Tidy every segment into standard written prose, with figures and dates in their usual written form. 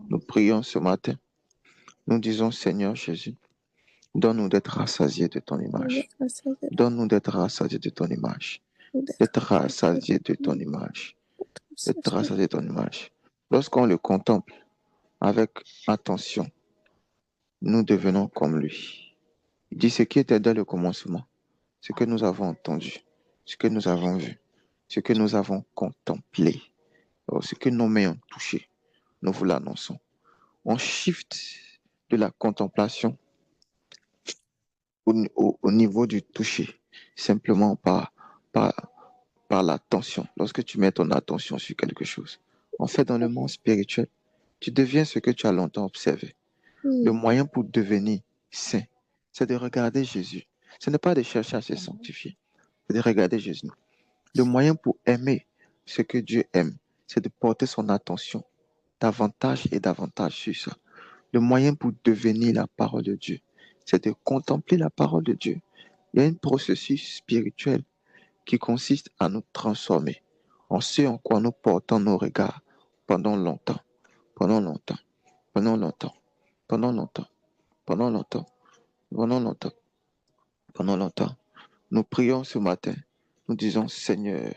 Nous prions ce matin. Nous disons, Seigneur Jésus, donne-nous d'être rassasiés de ton image. Donne-nous d'être rassasiés de ton image. D'être rassasiés de ton image. D'être rassasiés de ton image. Lorsqu'on le contemple avec attention, nous devenons comme lui. Il dit ce qui était dès le commencement, ce que nous avons entendu, ce que nous avons vu, ce que nous avons contemplé, ce que nos mains ont touché, nous vous l'annonçons. On shift de la contemplation au niveau du toucher, simplement par l'attention. Lorsque tu mets ton attention sur quelque chose, en fait, dans le monde spirituel, tu deviens ce que tu as longtemps observé. Le moyen pour devenir saint, c'est de regarder Jésus. Ce n'est pas de chercher à se sanctifier, c'est de regarder Jésus. Le moyen pour aimer ce que Dieu aime, c'est de porter son attention davantage et davantage sur ça. Le moyen pour devenir la parole de Dieu, c'est de contempler la parole de Dieu. Il y a un processus spirituel qui consiste à nous transformer en ce en quoi nous portons nos regards pendant longtemps, pendant longtemps, pendant longtemps, pendant longtemps, pendant longtemps, pendant longtemps, pendant longtemps. Nous prions ce matin, nous disons, Seigneur,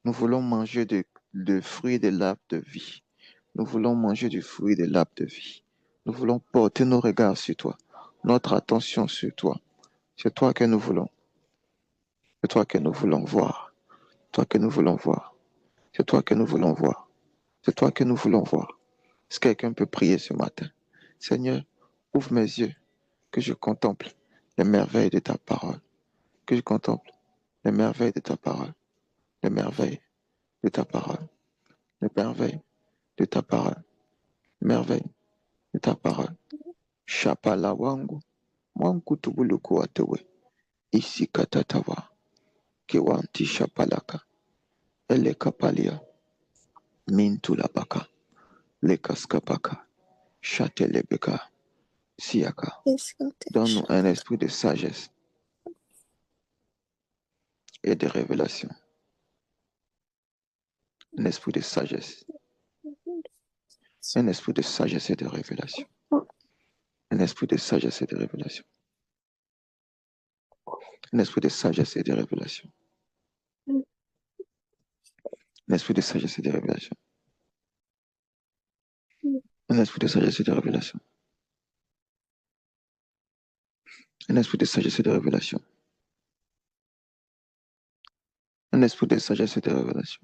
nous voulons manger de fruits de l'arbre de vie. Nous voulons manger du fruit de l'arbre de vie. Nous voulons porter nos regards sur toi, notre attention sur toi. C'est toi que nous voulons. C'est toi que nous voulons voir. Toi que nous voulons voir. C'est toi que nous voulons voir. C'est toi que nous voulons voir. Est-ce que quelqu'un peut prier ce matin? Seigneur, ouvre mes yeux, que je contemple les merveilles de ta parole. Que je contemple les merveilles de ta parole. Les merveilles de ta parole. Les merveilles de ta parole. Les merveilles de ta parole. Shapala wangu. Wangu tubuluku watewe. Isi katatawa. Kiwanti shapalaka. Ele kapalia. Mintulabaka. Lekaskapaka. Chatelebeka. Siaka. Donne-nous un esprit de sagesse et de révélation. Un esprit de sagesse. Un esprit de sagesse et de révélation. Un esprit de sagesse et de révélation. Un esprit de sagesse et de révélation. Un esprit de sagesse et de révélation. Un esprit de sagesse et de révélation. Un esprit de sagesse et de révélation. Un esprit de sagesse et de révélation.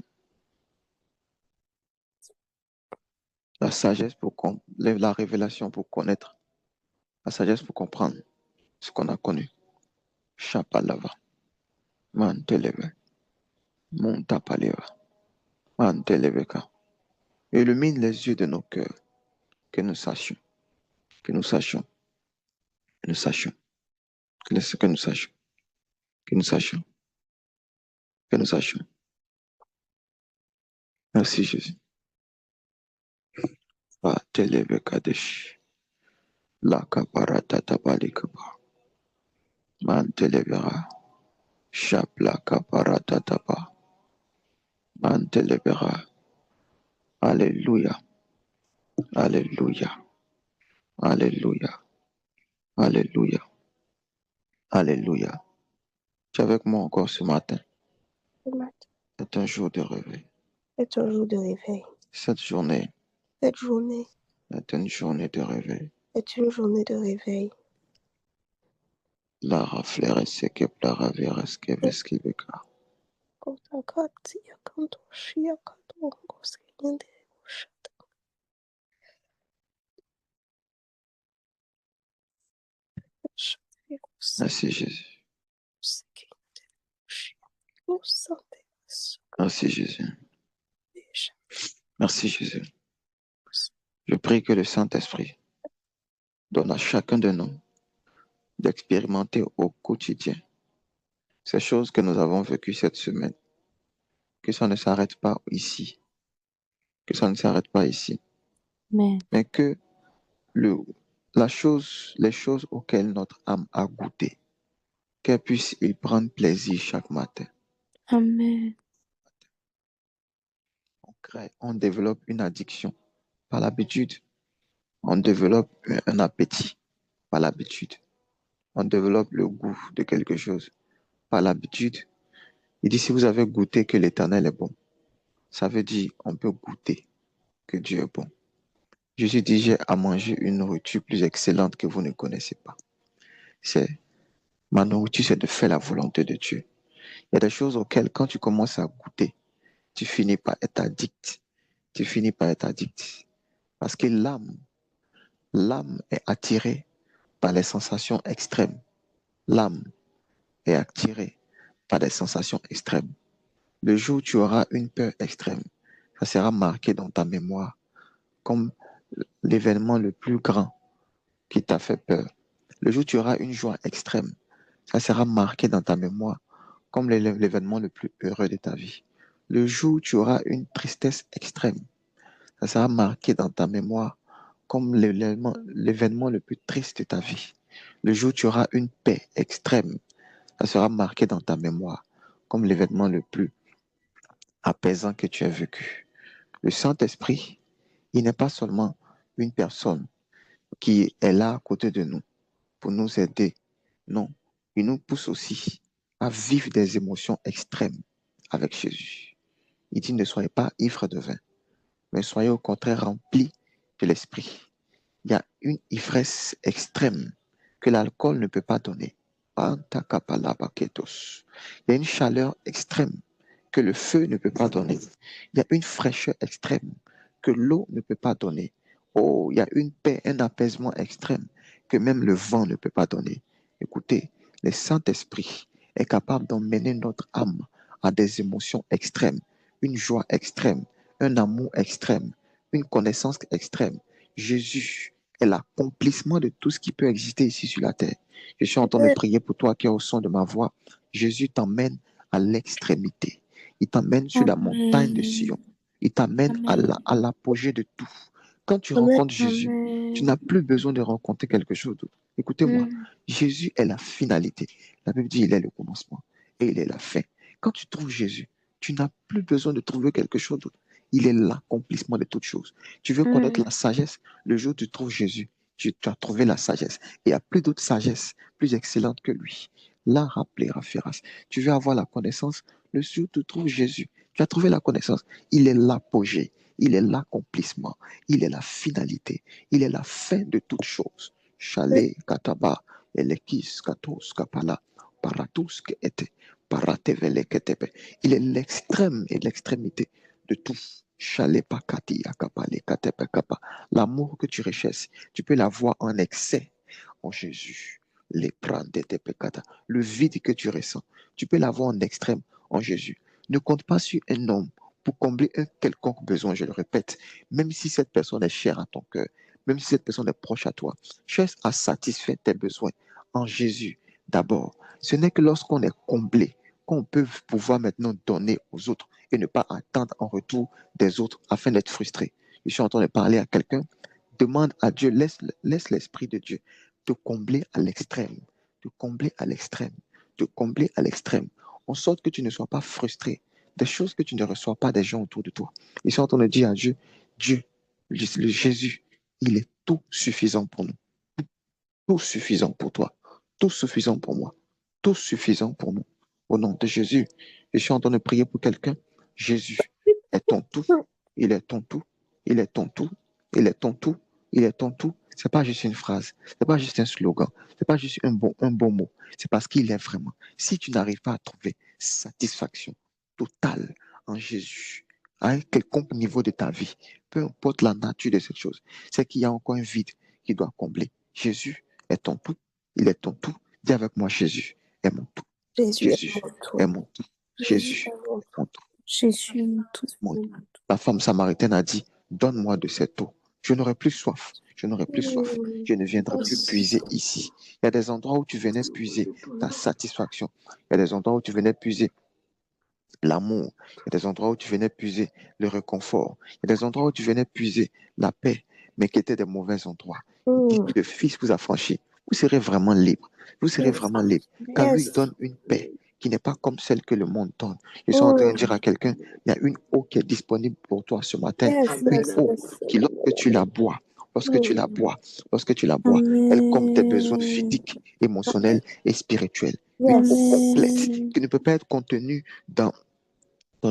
La sagesse pour la révélation pour connaître. La sagesse pour comprendre ce qu'on a connu. Chapalava. Manteleve. Montapaleva. Manteleveka. Illumine les yeux de nos cœurs. Que nous sachions. Que nous sachions. Que nous sachions. Que nous sachions. Que nous sachions. Que nous sachions. Merci Jésus. Mantelevekadesh. La caparata tabalikaba. Mantelevera. Chapla caparata taba. Mantelevera. Alléluia. Alléluia. Alléluia. Alléluia. Alléluia. Tu es avec moi encore ce matin. C'est un jour de réveil. C'est un jour de réveil. Cette journée Cette journée est une journée de réveil. est une journée de réveil. La raflère ce que plara veras que veskibeka. Merci Jésus. Merci Jésus. Merci Jésus. Je prie que le Saint-Esprit donne à chacun de nous d'expérimenter au quotidien ces choses que nous avons vécues cette semaine. Que ça ne s'arrête pas ici. Que ça ne s'arrête pas ici. Amen. Mais que les choses auxquelles notre âme a goûté, qu'elle puisse y prendre plaisir chaque matin. Amen. On développe une addiction par l'habitude On développe un appétit par l'habitude. On développe le goût de quelque chose par l'habitude. Il dit, si vous avez goûté que l'Éternel est bon, ça veut dire on peut goûter que Dieu est bon. Jésus dit, j'ai à manger une nourriture plus excellente que vous ne connaissez pas. Ma nourriture, c'est de faire la volonté de Dieu. Il y a des choses auxquelles, quand tu commences à goûter, tu finis par être addict. Tu finis par être addict. Parce que l'âme est attirée par les sensations extrêmes. L'âme est attirée par des sensations extrêmes. Le jour où tu auras une peur extrême, ça sera marqué dans ta mémoire comme l'événement le plus grand qui t'a fait peur. Le jour où tu auras une joie extrême, ça sera marqué dans ta mémoire comme l'événement le plus heureux de ta vie. Le jour où tu auras une tristesse extrême, ça sera marqué dans ta mémoire comme l'événement le plus triste de ta vie. Le jour où tu auras une paix extrême, ça sera marqué dans ta mémoire comme l'événement le plus apaisant que tu as vécu. Le Saint-Esprit, il n'est pas seulement une personne qui est là à côté de nous pour nous aider. Non, il nous pousse aussi à vivre des émotions extrêmes avec Jésus. Il dit, ne soyez pas ivres de vin, mais soyez au contraire remplis de l'Esprit. Il y a une ivresse extrême que l'alcool ne peut pas donner. Il y a une chaleur extrême que le feu ne peut pas donner. Il y a une fraîcheur extrême que l'eau ne peut pas donner. Oh, il y a une paix, un apaisement extrême que même le vent ne peut pas donner. Écoutez, le Saint-Esprit est capable d'emmener notre âme à des émotions extrêmes, une joie extrême, un amour extrême, une connaissance extrême. Jésus est l'accomplissement de tout ce qui peut exister ici sur la terre. Je suis en train de prier pour toi qui es au son de ma voix. Jésus t'emmène à l'extrémité. Il t'emmène sur la montagne de Sion. Il t'amène à l'apogée de tout. Quand tu rencontres Jésus, tu n'as plus besoin de rencontrer quelque chose d'autre. Écoutez-moi, Jésus est la finalité. La Bible dit il est le commencement et il est la fin. Quand tu trouves Jésus, tu n'as plus besoin de trouver quelque chose d'autre. Il est l'accomplissement de toutes choses. Tu veux connaître la sagesse, le jour où tu trouves Jésus, tu as trouvé la sagesse. Et il n'y a plus d'autre sagesse plus excellente que lui. La rappeler, Raphiras. Tu veux avoir la connaissance, le jour où tu trouves Jésus, tu as trouvé la connaissance. Il est l'apogée, il est l'accomplissement, il est la finalité, il est la fin de toutes choses. Chalet, Kataba, Elekis, Katos, Kapala, Paratus, Kete, Paratevele, Ketepe. Il est l'extrême et l'extrémité de tout. Chalet, Pakati, Akapale, Katepe, Kapa. L'amour que tu recherches, tu peux l'avoir en excès en Jésus. Les prendre tes peccats. Le vide que tu ressens, tu peux l'avoir en extrême en Jésus. Ne compte pas sur un homme pour combler un quelconque besoin, je le répète, même si cette personne est chère à ton cœur, même si cette personne est proche à toi, cherche à satisfaire tes besoins en Jésus d'abord. Ce n'est que lorsqu'on est comblé qu'on peut pouvoir maintenant donner aux autres et ne pas attendre en retour des autres afin d'être frustré. Je suis en train de parler à quelqu'un. Demande à Dieu, laisse l'Esprit de Dieu te combler à l'extrême, te combler à l'extrême, te combler à l'extrême, en sorte que tu ne sois pas frustré des choses que tu ne reçois pas des gens autour de toi. Ils sont en train de dire à Dieu, Dieu, le Jésus, il est tout suffisant pour nous, tout suffisant pour toi, tout suffisant pour moi, tout suffisant pour nous. Au nom de Jésus, je suis en train de prier pour quelqu'un. Jésus est ton tout, il est ton tout, il est ton tout, il est ton tout, il est ton tout. C'est pas juste une phrase, c'est pas juste un slogan, c'est pas juste un bon mot. C'est parce qu'il est vraiment. Si tu n'arrives pas à trouver satisfaction totale en Jésus, à un quelconque niveau de ta vie, peu importe la nature de cette chose, c'est qu'il y a encore un vide qui doit combler. Jésus est ton tout, il est ton tout. Dis avec moi, Jésus est mon tout. Jésus est Jésus mon est tout. mon tout. Jésus Jésus est mon est tout. mon tout. Jésus est mon tout. Mon tout. La femme samaritaine a dit, donne-moi de cette eau. Je n'aurai plus soif. Je n'aurai plus soif. Je ne viendrai plus puiser ici. Il y a des endroits où tu venais puiser ta satisfaction. Il y a des endroits où tu venais puiser l'amour. Il y a des endroits où tu venais puiser le réconfort. Il y a des endroits où tu venais puiser la paix, mais qui étaient des mauvais endroits. Ici, le Fils vous a franchi. Vous serez vraiment libre. Vous serez vraiment libre. Car lui donne une paix qui n'est pas comme celle que le monde donne. Je suis en train de dire à quelqu'un, il y a une eau qui est disponible pour toi ce matin. Une eau qui, lorsque tu la bois, lorsque tu la bois, elle comble tes besoins Amen. physiques, émotionnels et spirituels. Une eau Yes. complète Amen. qui ne peut pas être contenue dans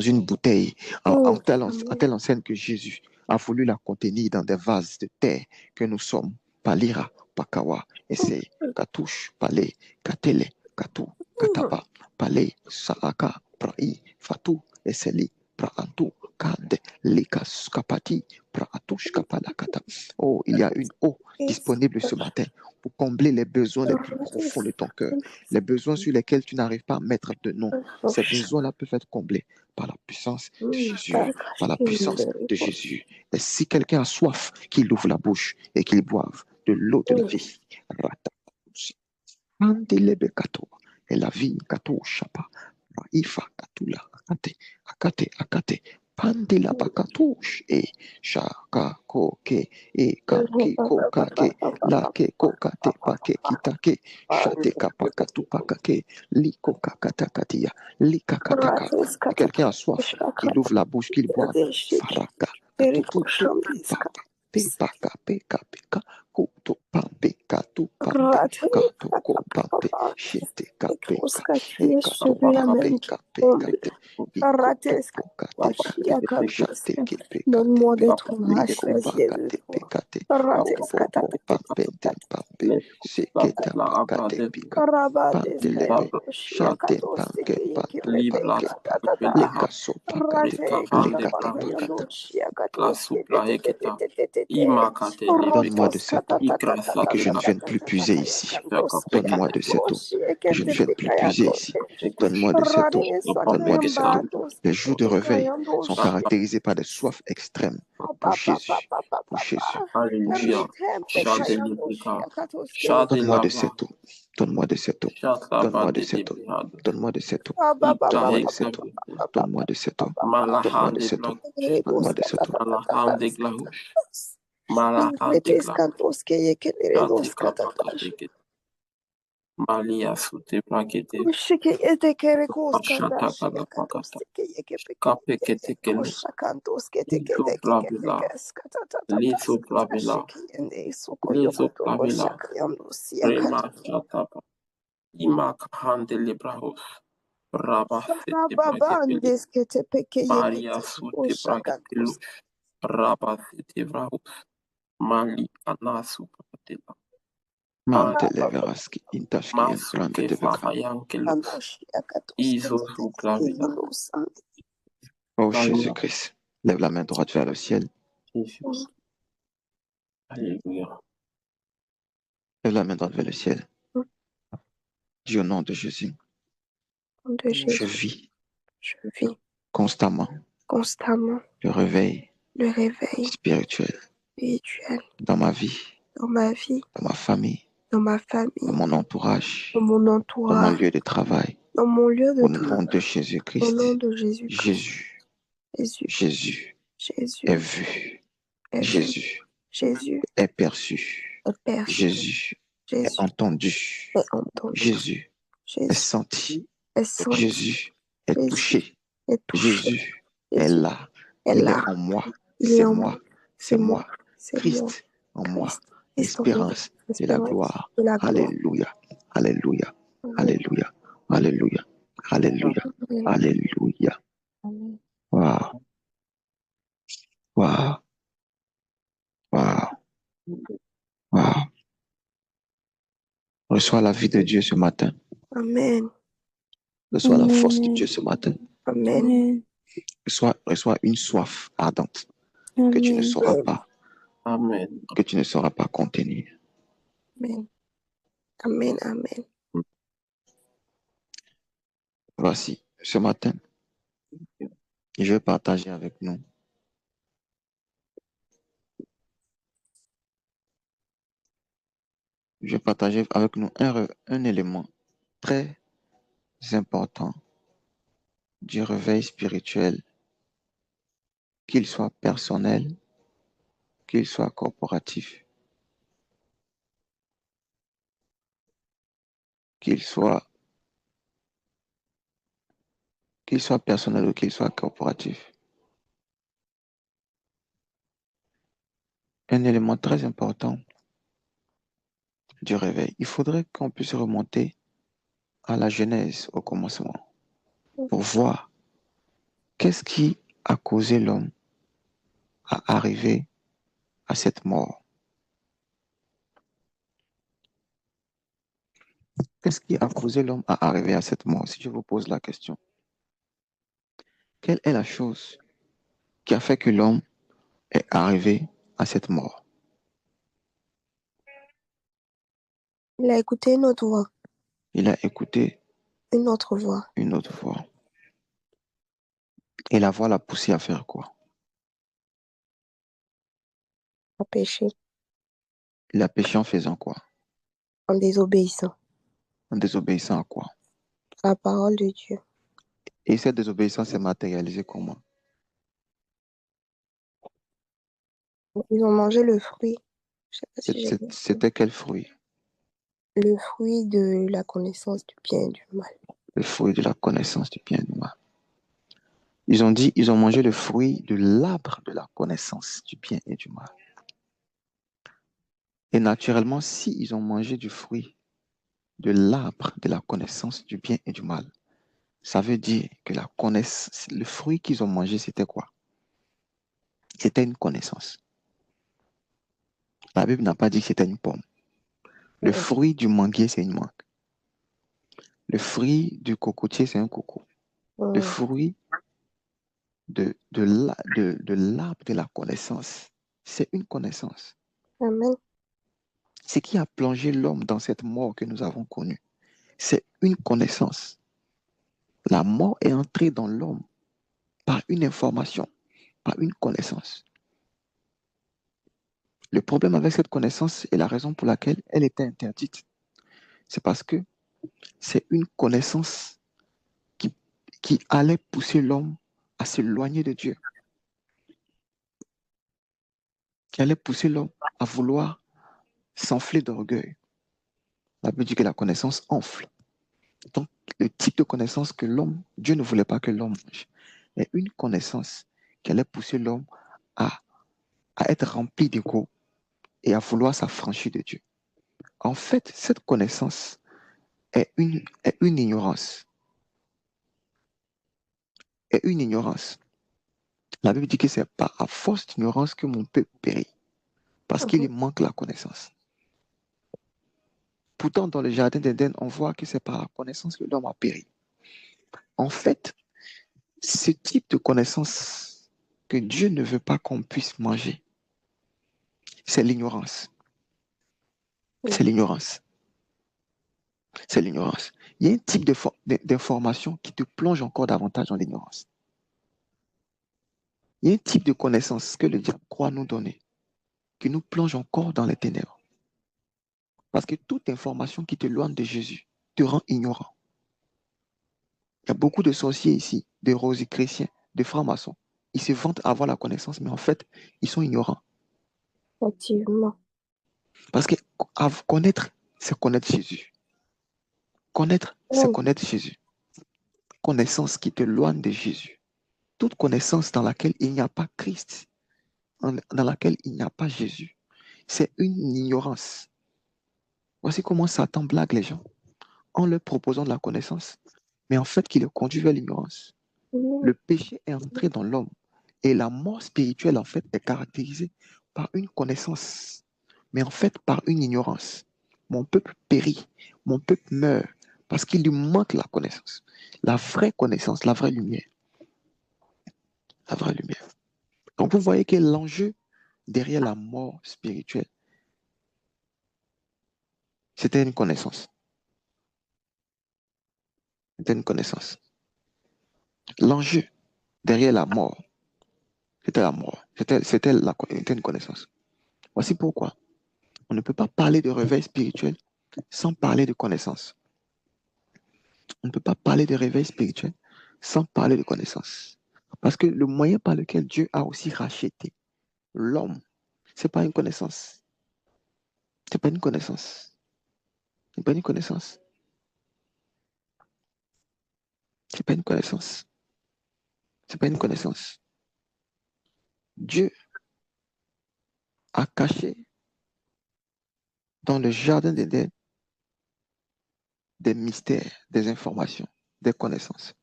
une bouteille en telle enseigne que Jésus a voulu la contenir dans des vases de terre que nous sommes. Palira, Pakawa, Ese, Katouche, Palais, Katele, Katou, Kataba, Palais, Saaka, Prai, Fatou, Eseli, Praantou, Kande, Likas, Kapati, Praatouche, Kapalakata. Oh, il y a une eau disponible ce matin pour combler les besoins les plus profonds de ton cœur, les besoins sur lesquels tu n'arrives pas à mettre de nom. Ces besoins-là peuvent être comblés par la puissance de Jésus, par la puissance de Jésus. Et si quelqu'un a soif, qu'il ouvre la bouche et qu'il boive de l'eau de la vie. Et la vie, kato shapa, ifa katula, akate, pandela bakatouche, et shaka koke, et kake kokake, lake kokate pake kitake, shate kapakatu pakake, liko kakatakatia, likakataka. Quelqu'un a soif, qu'il ouvre la bouche, qu'il boive, faraka, katututu, papa, pepaka, peka, peka, kuto, pampe, katu, pampe, kato, ko, pampe, shete, kapeka, ekato, pampe, kapekate, ikoto, pokate, shate, kepekate, Donne-moi d'être liko, racheté. pakate, pekate, opo, pampente, pampe, seketa, pakate, pika, pantelebe, shate, panke, panke, panke, lekaso, pakate, lekate, pakata. Donne-moi de cette eau et que je ne vienne plus puiser ici. Donne-moi de cette eau que je ne vienne plus puiser ici. Donne-moi de cette eau. Donne-moi de cette eau. Les jours de réveil sont caractérisés par des soifs extrêmes pour Jésus. Pour Jésus. Pour Jésus. Pour Jésus. Donne-moi de cette eau. Donne-moi de cette eau. Donne-moi de cette eau. Donne-moi de cette eau. Donne-moi de cette eau. Donne-moi de cette eau. Donne-moi de cette eau. Donne-moi de cette eau. Malia sute prakete ashata kala pakata kapekete kele liso pravila prema shatapa imak hande librahos raba sete prakete Maria sute prakete lus raba sete vrahos mali anasu prakete Manteleveraschi, intashki, masuke fahayankelus iso su pravila Oh Jésus-Christ, lève la main droite vers le ciel. Jesus. Alléluia. Lève la main droite vers le ciel. Dis au nom de Jésus. Je vis constamment le réveil spirituel dans ma vie, dans ma famille, dans mon entourage, dans mon lieu de travail. Au nom de Jésus-Christ, Jésus est vu. Jésus est perçu. Jésus est entendu. Jésus est senti. Jésus est touché. Jésus est là. Il est en moi. C'est moi. C'est moi. Christ en moi. L'espérance de la gloire. Alléluia. Alléluia. Alléluia. Alléluia. Alléluia. Alléluia. Wow. Wow. Wow. Wow. Reçois la vie de Dieu ce matin. Amen. Reçois la force de Dieu ce matin. Amen. Reçois une soif ardente que tu ne sauras pas. Amen. Que tu ne sauras pas contenir. Amen. Amen. Amen. Voici, ce matin, je vais partager avec nous un élément très important du réveil spirituel, qu'il soit personnel, qu'il soit corporatif, qu'il soit personnel ou qu'il soit corporatif. un élément très important du réveil. Il faudrait qu'on puisse remonter à la Genèse, au commencement, pour voir qu'est-ce qui a causé l'homme à arriver à cette mort. Qu'est-ce qui a causé l'homme à arriver à cette mort? Si je vous pose la question, quelle est la chose qui a fait que l'homme est arrivé à cette mort? Il a écouté une autre voix. Il a écouté Une autre voix. une autre voix. Et la voix l'a poussé à faire quoi? A péché. Il a péché en faisant quoi? En désobéissant. En désobéissant à quoi? À la parole de Dieu. Et cette désobéissance s'est matérialisée comment? Ils ont mangé le fruit. Je sais pas si j'ai bien. C'était quel fruit? Le fruit de la connaissance du bien et du mal. Le fruit de la connaissance du bien et du mal. Ils ont mangé le fruit de l'arbre de la connaissance du bien et du mal. Et naturellement, si ils ont mangé du fruit de l'arbre de la connaissance du bien et du mal, ça veut dire que le fruit qu'ils ont mangé, c'était quoi? C'était une connaissance. La Bible n'a pas dit que c'était une pomme. Le fruit du manguier, c'est une mangue. Le fruit du cocotier, c'est un coco. Le fruit de l'arbre de la connaissance, c'est une connaissance. Amen. Ce qui a plongé l'homme dans cette mort que nous avons connue, c'est une connaissance. La mort est entrée dans l'homme par une information, par une connaissance. Le problème avec cette connaissance et la raison pour laquelle elle était interdite, c'est parce que c'est une connaissance qui allait pousser l'homme à s'éloigner de Dieu, qui allait pousser l'homme à vouloir s'enfler d'orgueil. La Bible dit que la connaissance enfle. Donc, le type de connaissance que Dieu ne voulait pas que l'homme mange, est une connaissance qui allait pousser l'homme à, à être rempli d'ego et à vouloir s'affranchir de Dieu. En fait, cette connaissance est une ignorance. Est une ignorance. La Bible dit que c'est pas à force d'ignorance que mon peuple périt, parce qu'il lui manque la connaissance. Pourtant, dans le jardin d'Éden, on voit que c'est par la connaissance que l'homme a péri. En fait, ce type de connaissance que Dieu ne veut pas qu'on puisse manger, c'est l'ignorance. C'est l'ignorance. C'est l'ignorance. Il y a un type d'information qui te plonge encore davantage dans l'ignorance. Il y a un type de connaissance que le diable croit nous donner, qui nous plonge encore dans les ténèbres. Parce que toute information qui te loigne de Jésus te rend ignorant. Il y a beaucoup de sorciers ici, de rosicruciens, de francs-maçons. Ils se vantent avoir la connaissance, mais en fait, ils sont ignorants. Effectivement. Parce que connaître, c'est connaître Jésus. Connaître, c'est connaître Jésus. Connaissance qui te loigne de Jésus. Toute connaissance dans laquelle il n'y a pas Christ, dans laquelle il n'y a pas Jésus, c'est une ignorance. Voici comment Satan blague les gens en leur proposant de la connaissance, mais en fait qui les conduit vers l'ignorance. Le péché est entré dans l'homme et la mort spirituelle en fait est caractérisée par une connaissance, mais en fait par une ignorance. Mon peuple périt, mon peuple meurt parce qu'il lui manque la connaissance, la vraie connaissance, la vraie lumière. La vraie lumière. Donc vous voyez que l'enjeu derrière la mort spirituelle, c'était une connaissance. C'était une connaissance. L'enjeu derrière la mort, c'était la mort. C'était une connaissance. Voici pourquoi on ne peut pas parler de réveil spirituel sans parler de connaissance. On ne peut pas parler de réveil spirituel sans parler de connaissance. Parce que le moyen par lequel Dieu a aussi racheté l'homme, ce n'est pas une connaissance. Ce n'est pas une connaissance. Ce n'est pas une connaissance. Ce n'est pas une connaissance. Ce n'est pas une connaissance. Dieu a caché dans le jardin d'Éden des mystères, des informations, des connaissances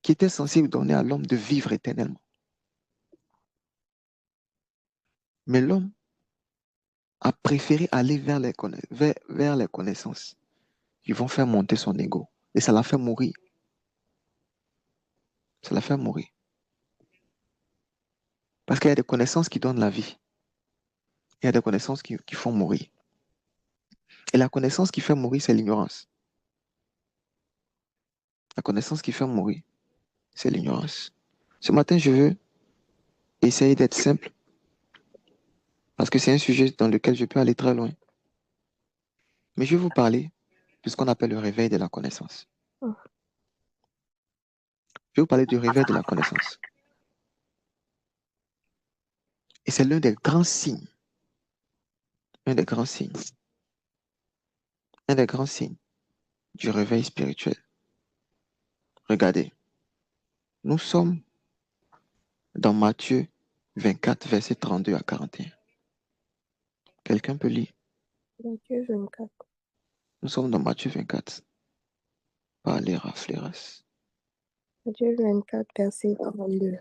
qui étaient censées donner à l'homme de vivre éternellement. Mais l'homme a préféré aller vers les connaissances qui vont faire monter son ego. Et ça l'a fait mourir. Ça l'a fait mourir. Parce qu'il y a des connaissances qui donnent la vie. Il y a des connaissances qui font mourir. Et la connaissance qui fait mourir, c'est l'ignorance. La connaissance qui fait mourir, c'est l'ignorance. Ce matin, je veux essayer d'être simple parce que c'est un sujet dans lequel je peux aller très loin. Mais je vais vous parler de ce qu'on appelle le réveil de la connaissance. Oh. Je vais vous parler du réveil de la connaissance. Et c'est l'un des grands signes. Un des grands signes. Un des grands signes du réveil spirituel. Regardez. Nous sommes dans Matthieu 24, versets 32 à 41. Quelqu'un peut lire? Matthieu 24. Nous sommes dans Matthieu 24. Par les rafleras. Matthieu 24, verset 32.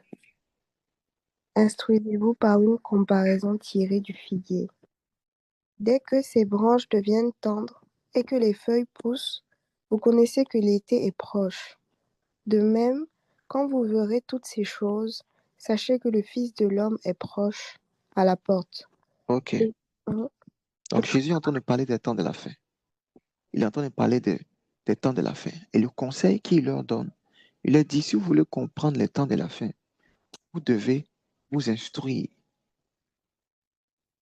Instruisez-vous par une comparaison tirée du figuier. Dès que ses branches deviennent tendres et que les feuilles poussent, vous connaissez que l'été est proche. De même, quand vous verrez toutes ces choses, sachez que le Fils de l'homme est proche, à la porte. Ok. Hein? Donc Jésus est en train de parler des temps de la fin. Il est en train de parler des temps de la fin. Et le conseil qu'il leur donne, il leur dit, si vous voulez comprendre les temps de la fin, vous devez vous instruire.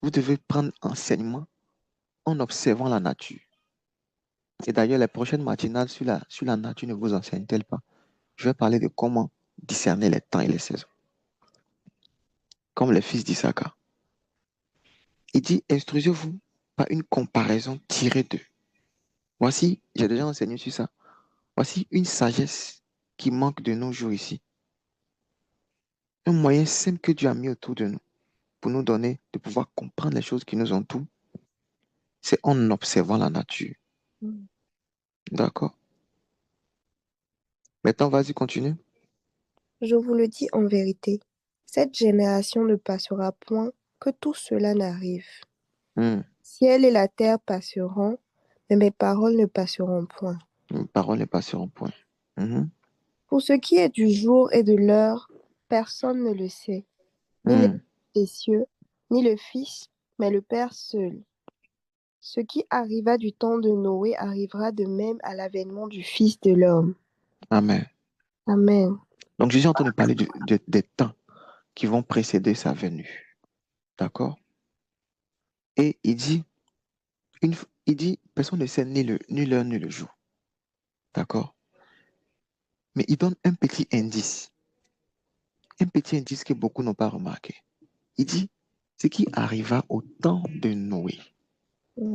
Vous devez prendre enseignement en observant la nature. Et d'ailleurs, les prochaines matinales sur la nature ne vous enseignent-elles pas? Je vais parler de comment discerner les temps et les saisons. Comme les fils d'Issachar. Il dit, instruisez-vous par une comparaison tirée d'eux. Voici, j'ai déjà enseigné sur ça. Voici une sagesse qui manque de nos jours ici. Un moyen simple que Dieu a mis autour de nous pour nous donner de pouvoir comprendre les choses qui nous entourent, c'est en observant la nature. D'accord? Maintenant, vas-y, continue. Je vous le dis en vérité, cette génération ne passera point que tout cela n'arrive. Ciel et la terre passeront, mais mes paroles ne passeront point. Mes paroles ne passeront point. Pour ce qui est du jour et de l'heure, personne ne le sait, ni les cieux, ni le Fils, mais le Père seul. Ce qui arriva du temps de Noé arrivera de même à l'avènement du Fils de l'homme. Amen. Amen. Donc Jésus est en train de parler des temps qui vont précéder sa venue. D'accord? Et il dit, personne ne sait ni l'heure ni le jour. D'accord? Mais il donne un petit indice. Un petit indice que beaucoup n'ont pas remarqué. Il dit, ce qui arriva au temps de Noé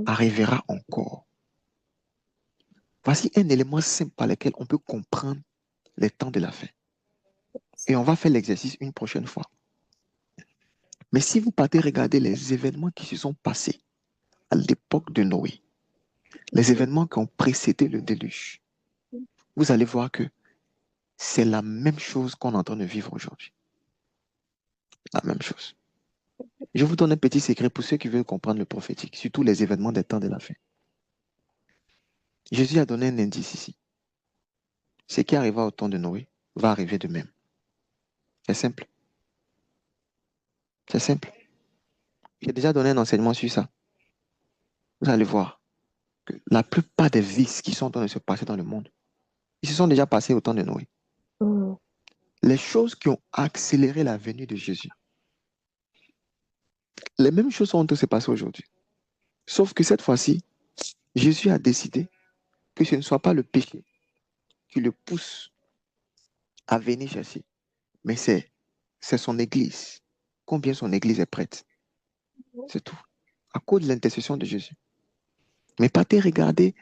arrivera encore. Voici un élément simple par lequel on peut comprendre les temps de la fin. Et on va faire l'exercice une prochaine fois. Mais si vous partez regarder les événements qui se sont passés à l'époque de Noé, les événements qui ont précédé le déluge, vous allez voir que c'est la même chose qu'on est en train de vivre aujourd'hui. La même chose. Je vous donne un petit secret pour ceux qui veulent comprendre le prophétique, surtout les événements des temps de la fin. Jésus a donné un indice ici. Ce qui arriva au temps de Noé va arriver de même. C'est simple. C'est simple. J'ai déjà donné un enseignement sur ça. Vous allez voir que la plupart des vices qui sont en train de se passer dans le monde, ils se sont déjà passés au temps de Noé. Les choses qui ont accéléré la venue de Jésus, les mêmes choses sont en train de se passer aujourd'hui. Sauf que cette fois-ci, Jésus a décidé que ce ne soit pas le péché qui le pousse à venir chercher, mais c'est son Église. Combien son Église est prête. C'est tout. À cause de l'intercession de Jésus. Mais partez regarder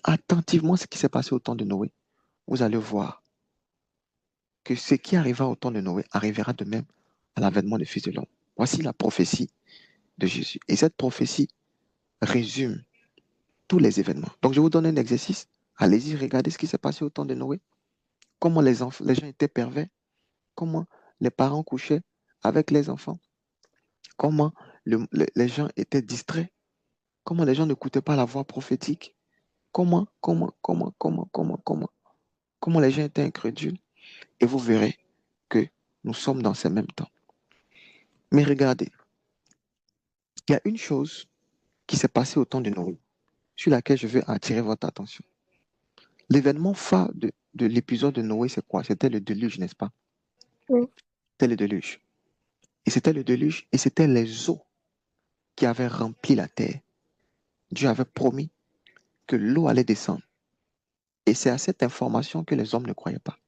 attentivement ce qui s'est passé au temps de Noé. Vous allez voir que ce qui arriva au temps de Noé arrivera de même à l'avènement du Fils de l'homme. Voici la prophétie de Jésus. Et cette prophétie résume tous les événements. Donc, je vous donne un exercice. Allez-y, regardez ce qui s'est passé au temps de Noé. Comment les gens étaient pervers. Comment les parents couchaient avec les enfants. Comment les gens étaient distraits. Comment les gens n'écoutaient pas la voix prophétique. Comment les gens étaient incrédules. Et vous verrez que nous sommes dans ces mêmes temps. Mais regardez, il y a une chose qui s'est passée au temps de Noé, sur laquelle je veux attirer votre attention. L'événement phare de l'épisode de Noé, c'est quoi? C'était le déluge, n'est-ce pas? Oui. C'était le déluge. Et c'était le déluge, et c'était les eaux qui avaient rempli la terre. Dieu avait promis que l'eau allait descendre. Et c'est à cette information que les hommes ne croyaient pas.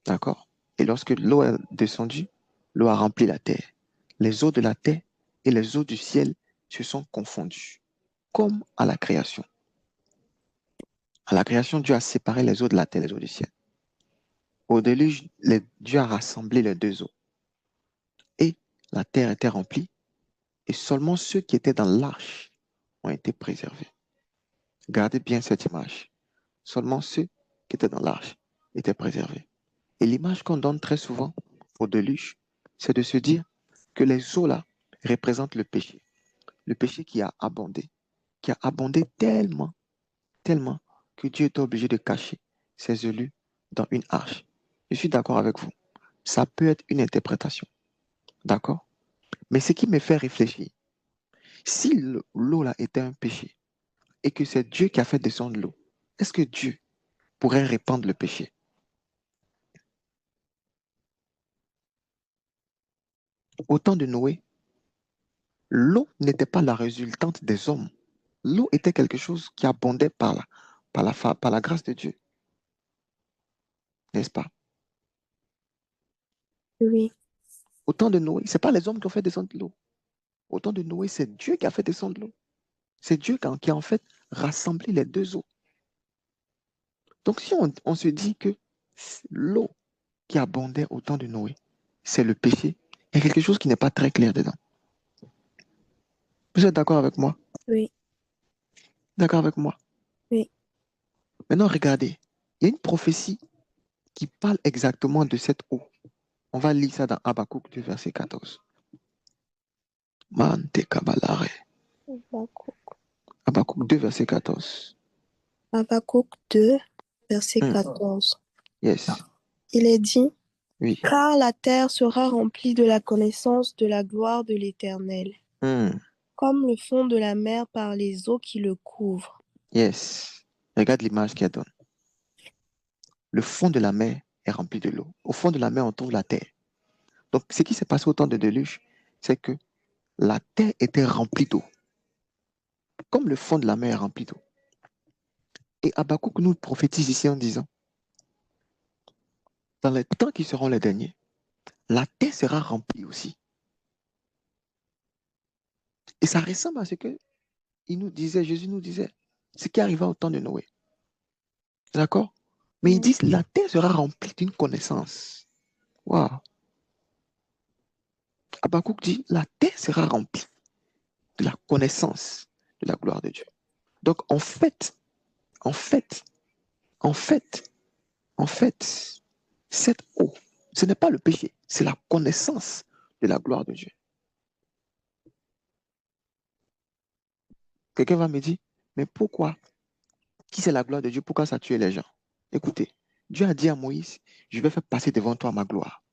D'accord? Et lorsque l'eau est descendue, l'eau a rempli la terre. Les eaux de la terre et les eaux du ciel se sont confondues, comme à la création. À la création, Dieu a séparé les eaux de la terre et les eaux du ciel. Au déluge, Dieu a rassemblé les deux eaux. Et la terre était remplie, et seulement ceux qui étaient dans l'arche ont été préservés. Gardez bien cette image. Seulement ceux qui étaient dans l'arche étaient préservés. Et l'image qu'on donne très souvent au déluge, c'est de se dire que les eaux là représentent le péché. Le péché qui a abondé tellement, tellement que Dieu était obligé de cacher ses élus dans une arche. Je suis d'accord avec vous. Ça peut être une interprétation. D'accord? Mais ce qui me fait réfléchir, si l'eau là était un péché et que c'est Dieu qui a fait descendre l'eau, est-ce que Dieu pourrait répandre le péché? Au temps de Noé, l'eau n'était pas la résultante des hommes. L'eau était quelque chose qui abondait par la grâce de Dieu. N'est-ce pas? Oui. Au temps de Noé, ce n'est pas les hommes qui ont fait descendre l'eau. Au temps de Noé, c'est Dieu qui a fait descendre l'eau. C'est Dieu qui a en fait rassemblé les deux eaux. Donc si on se dit que l'eau qui abondait au temps de Noé, c'est le péché, il y a quelque chose qui n'est pas très clair dedans. Vous êtes d'accord avec moi? Oui. D'accord avec moi? Oui. Maintenant, regardez, il y a une prophétie qui parle exactement de cette eau. On va lire ça dans Habakkuk 2, verset 14. Mante kabalare. Habakkuk 2, verset 14. Habakkuk 2, verset 14. Yes. Il est dit, Oui. car la terre sera remplie de la connaissance de la gloire de l'Éternel, comme le fond de la mer par les eaux qui le couvrent. Yes. Regarde l'image qu'elle donne. Le fond de la mer est rempli de l'eau. Au fond de la mer, on trouve la terre. Donc, ce qui s'est passé au temps de déluge, c'est que la terre était remplie d'eau. Comme le fond de la mer est rempli d'eau. Et Habakkuk nous prophétise ici en disant, dans les temps qui seront les derniers, la terre sera remplie aussi. Et ça ressemble à ce que Jésus nous disait, ce qui arriva au temps de Noé. D'accord? Mais ils disent, la terre sera remplie d'une connaissance. Waouh! Habakkuk dit, la terre sera remplie de la connaissance de la gloire de Dieu. Donc, en fait, cette eau, ce n'est pas le péché, c'est la connaissance de la gloire de Dieu. Quelqu'un va me dire, mais pourquoi? Qui c'est la gloire de Dieu? Pourquoi ça tue les gens? Écoutez, Dieu a dit à Moïse, je vais faire passer devant toi ma gloire.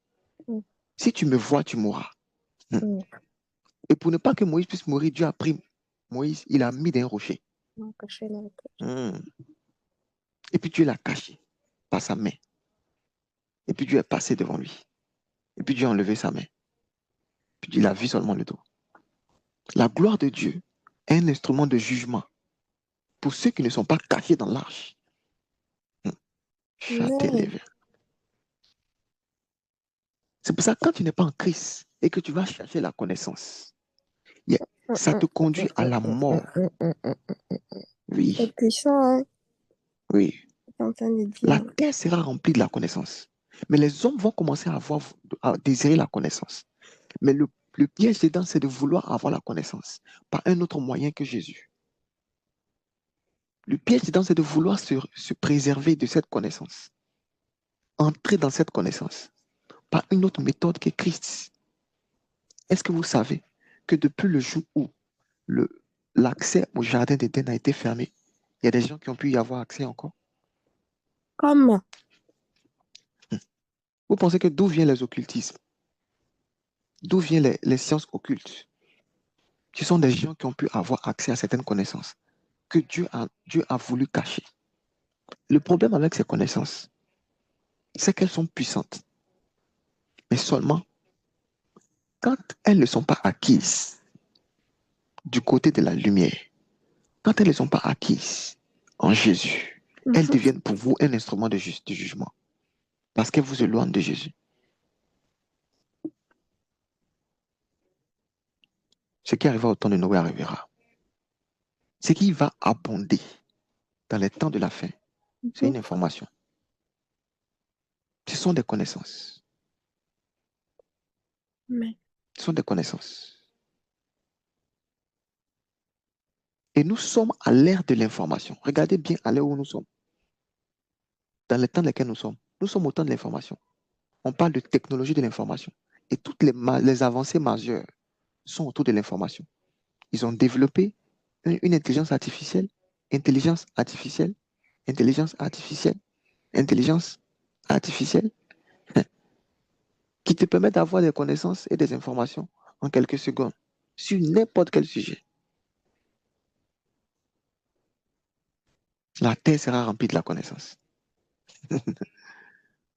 Si tu me vois, tu mourras. Et pour ne pas que Moïse puisse mourir, Dieu a pris Moïse, il a mis d'un rocher. Et puis Dieu l'a caché par sa main. Et puis Dieu est passé devant lui. Et puis Dieu a enlevé sa main. Puis il a vu seulement le dos. La gloire de Dieu est un instrument de jugement pour ceux qui ne sont pas cachés dans l'arche. C'est pour ça que quand tu n'es pas en Christ et que tu vas chercher la connaissance, ça te conduit à la mort. Oui. C'est puissant, hein? Oui. De dire. La terre sera remplie de la connaissance. Mais les hommes vont commencer à désirer la connaissance. Mais le piège dedans, c'est de vouloir avoir la connaissance par un autre moyen que Jésus. Le piège dedans, c'est de vouloir se préserver de cette connaissance. Entrer dans cette connaissance par une autre méthode que Christ. Est-ce que vous savez que depuis le jour où l'accès au jardin d'Éden a été fermé, il y a des gens qui ont pu y avoir accès encore? Comment? Vous pensez que d'où viennent les occultismes? D'où viennent les sciences occultes? Ce sont des gens qui ont pu avoir accès à certaines connaissances que Dieu a voulu cacher. Le problème avec ces connaissances, c'est qu'elles sont puissantes. Mais seulement quand elles ne sont pas acquises du côté de la lumière, quand elles ne sont pas acquises en Jésus, elles deviennent pour vous un instrument de jugement. Parce qu'elles vous éloignent de Jésus. Ce qui arriva au temps de Noé arrivera. Ce qui va abonder dans les temps de la fin, c'est une information. Ce sont des connaissances. Mais... Ce sont des connaissances. Et nous sommes à l'ère de l'information. Regardez bien à l'ère où nous sommes. Dans les temps dans lesquels nous sommes au temps de l'information. On parle de technologie de l'information. Et toutes les avancées majeures sont autour de l'information. Ils ont développé une intelligence artificielle, intelligence artificielle, intelligence artificielle, intelligence artificielle, qui te permet d'avoir des connaissances et des informations en quelques secondes sur n'importe quel sujet. La terre sera remplie de la connaissance.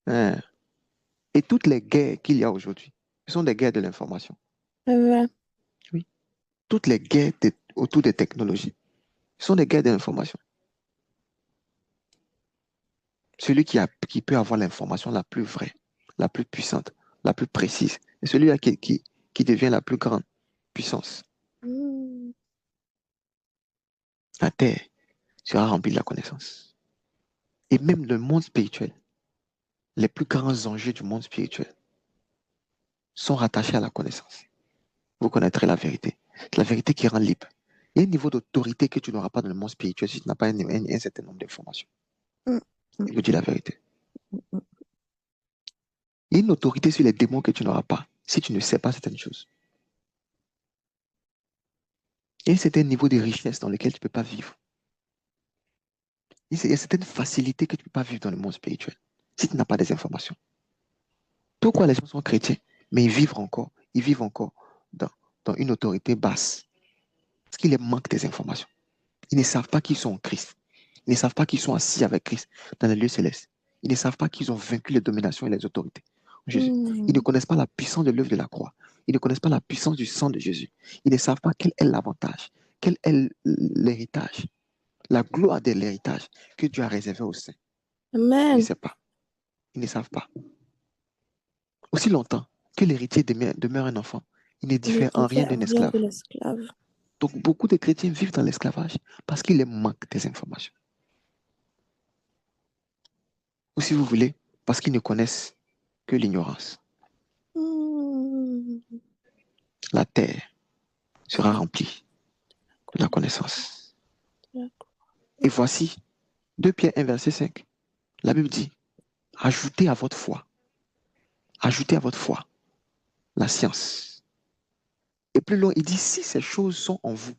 Hein. Et toutes les guerres qu'il y a aujourd'hui, ce sont des guerres de l'information. Oui. Toutes les guerres autour des technologies, ce sont des guerres de l'information. Celui qui peut avoir l'information la plus vraie, la plus puissante, la plus précise, et celui-là qui devient la plus grande puissance. La terre sera remplie de la connaissance. Et même le monde spirituel, les plus grands enjeux du monde spirituel sont rattachés à la connaissance. Vous connaîtrez la vérité. C'est la vérité qui rend libre. Il y a un niveau d'autorité que tu n'auras pas dans le monde spirituel si tu n'as pas un certain nombre d'informations. Je vous dis la vérité. Il y a une autorité sur les démons que tu n'auras pas si tu ne sais pas certaines choses. Il y a un certain niveau de richesse dans lequel tu ne peux pas vivre. Il y a certaines facilités que tu ne peux pas vivre dans le monde spirituel si tu n'as pas des informations. Pourquoi les gens sont chrétiens, mais ils vivent encore dans une autorité basse? Parce qu'il leur manque des informations. Ils ne savent pas qu'ils sont en Christ. Ils ne savent pas qu'ils sont assis avec Christ dans les lieux célestes. Ils ne savent pas qu'ils ont vaincu les dominations et les autorités. Jésus. Ils ne connaissent pas la puissance de l'œuvre de la croix. Ils ne connaissent pas la puissance du sang de Jésus. Ils ne savent pas quel est l'avantage, quel est l'héritage, la gloire de l'héritage que Dieu a réservé aux saints. Ils ne savent pas. Ils ne savent pas. Aussi longtemps que l'héritier demeure un enfant, il ne diffère en rien d'un esclave. Donc beaucoup de chrétiens vivent dans l'esclavage parce qu'il leur manque des informations. Ou si vous voulez, parce qu'ils ne connaissent que l'ignorance. La terre sera remplie de la connaissance. Et voici 2 Pierre 1, verset 5. La Bible dit, ajoutez à votre foi la science. Et plus loin, il dit, si ces choses sont en vous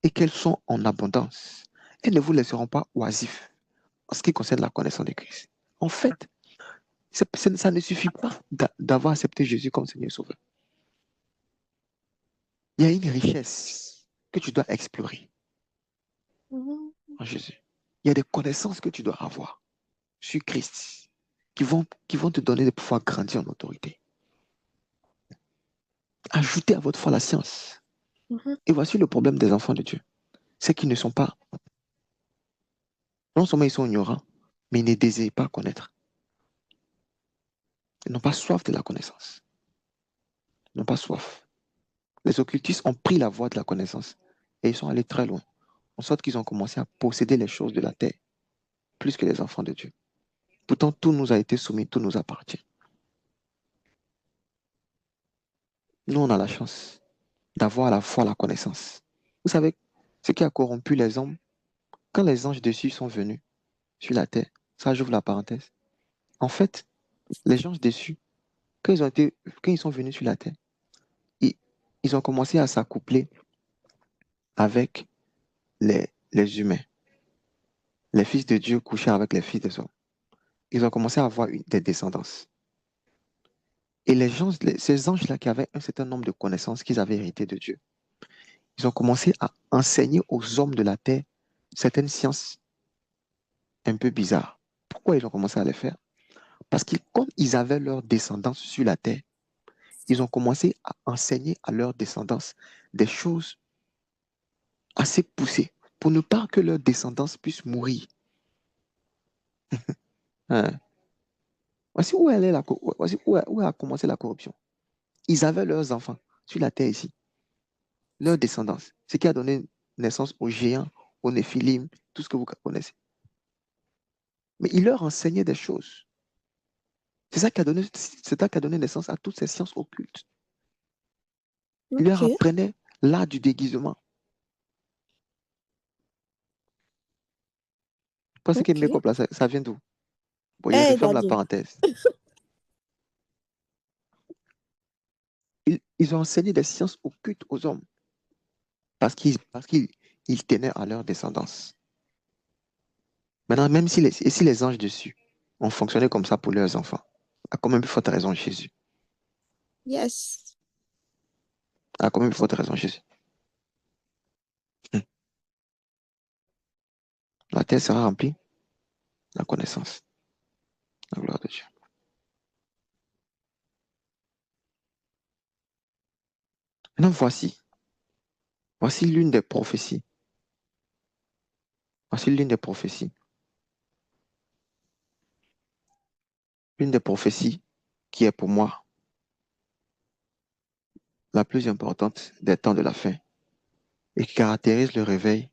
et qu'elles sont en abondance, elles ne vous laisseront pas oisifs en ce qui concerne la connaissance de Christ. En fait, ça ne suffit pas d'avoir accepté Jésus comme Seigneur et Sauveur. Il y a une richesse que tu dois explorer en Jésus. Il y a des connaissances que tu dois avoir sur Christ qui vont te donner de pouvoir grandir en autorité. Ajoutez à votre foi la science. Et voici le problème des enfants de Dieu. C'est qu'ils ne sont pas... Non seulement ils sont ignorants, mais ils ne désirent pas connaître. Ils n'ont pas soif de la connaissance. Ils n'ont pas soif. Les occultistes ont pris la voie de la connaissance et ils sont allés très loin, en sorte qu'ils ont commencé à posséder les choses de la terre, plus que les enfants de Dieu. Pourtant, tout nous a été soumis, tout nous appartient. Nous, on a la chance d'avoir à la fois la connaissance. Vous savez, ce qui a corrompu les hommes, quand les anges dessus sont venus sur la terre, ça j'ouvre la parenthèse. En fait, les anges dessus, quand ils sont venus sur la terre, ils, ils ont commencé à s'accoupler avec les humains. Les fils de Dieu couchaient avec les fils des hommes. Ils ont commencé à avoir des descendances. Et ces anges-là qui avaient un certain nombre de connaissances qu'ils avaient héritées de Dieu, ils ont commencé à enseigner aux hommes de la terre certaines sciences un peu bizarres. Pourquoi ils ont commencé à les faire? Parce que comme ils avaient leur descendance sur la terre, ils ont commencé à enseigner à leur descendance des choses assez poussées pour ne pas que leur descendance puisse mourir. Hein? Voici où a commencé la corruption. Ils avaient leurs enfants sur la terre ici, leur descendance, ce qui a donné naissance aux géants, aux néphilim, tout ce que vous connaissez. Mais ils leur enseignaient des choses. C'est ça qui a donné naissance à toutes ces sciences occultes. Ils leur Ok. apprenaient l'art du déguisement. Parce que Ok. make-up là, ça vient d'où? Bon, je Hey, referme la Daniel. parenthèse. Ils ont enseigné des sciences occultes aux hommes parce qu'ils tenaient à leur descendance. Maintenant, même si les anges dessus ont fonctionné comme ça pour leurs enfants, a quand même plus forte raison Jésus. Yes. A quand même plus forte raison Jésus. La terre sera remplie de la connaissance, la gloire de Dieu. Maintenant, voici l'une des prophéties. Voici l'une des prophéties. L'une des prophéties qui est pour moi la plus importante des temps de la fin et qui caractérise le réveil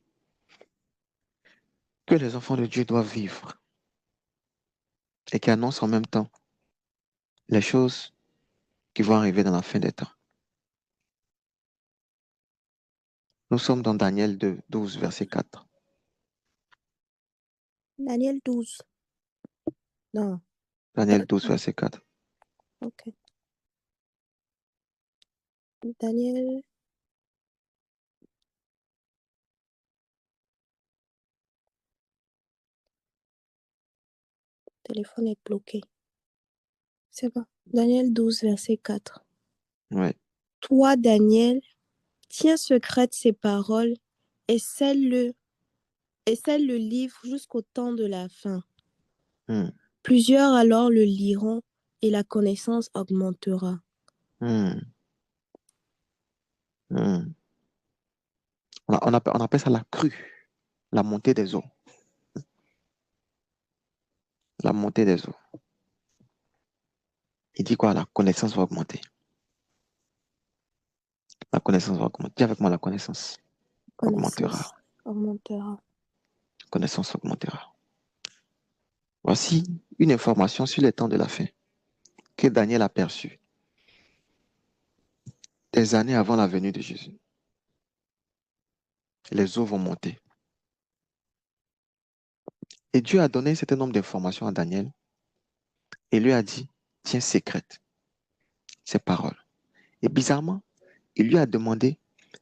que les enfants de Dieu doivent vivre et qui annonce en même temps les choses qui vont arriver dans la fin des temps. Nous sommes dans Daniel 12, verset 4. Daniel 12. Non. Daniel 12, verset 4. Ok. Daniel. Téléphone est bloqué. C'est bon. Daniel 12, verset 4. Ouais. Toi, Daniel, tiens secrète ces paroles et scelle le livre jusqu'au temps de la fin. Hmm. Plusieurs alors le liront et la connaissance augmentera. Hmm. Hmm. On appelle ça la crue, la montée des eaux. La montée des eaux. Il dit quoi? La connaissance va augmenter. La connaissance va augmenter. Dis avec moi, la connaissance Connaissance augmentera. augmentera. La connaissance augmentera. Voici une information sur les temps de la fin que Daniel a perçue des années avant la venue de Jésus. Les eaux vont monter. Et Dieu a donné un certain nombre d'informations à Daniel et lui a dit, tiens secrète ces paroles. Et bizarrement, il lui a demandé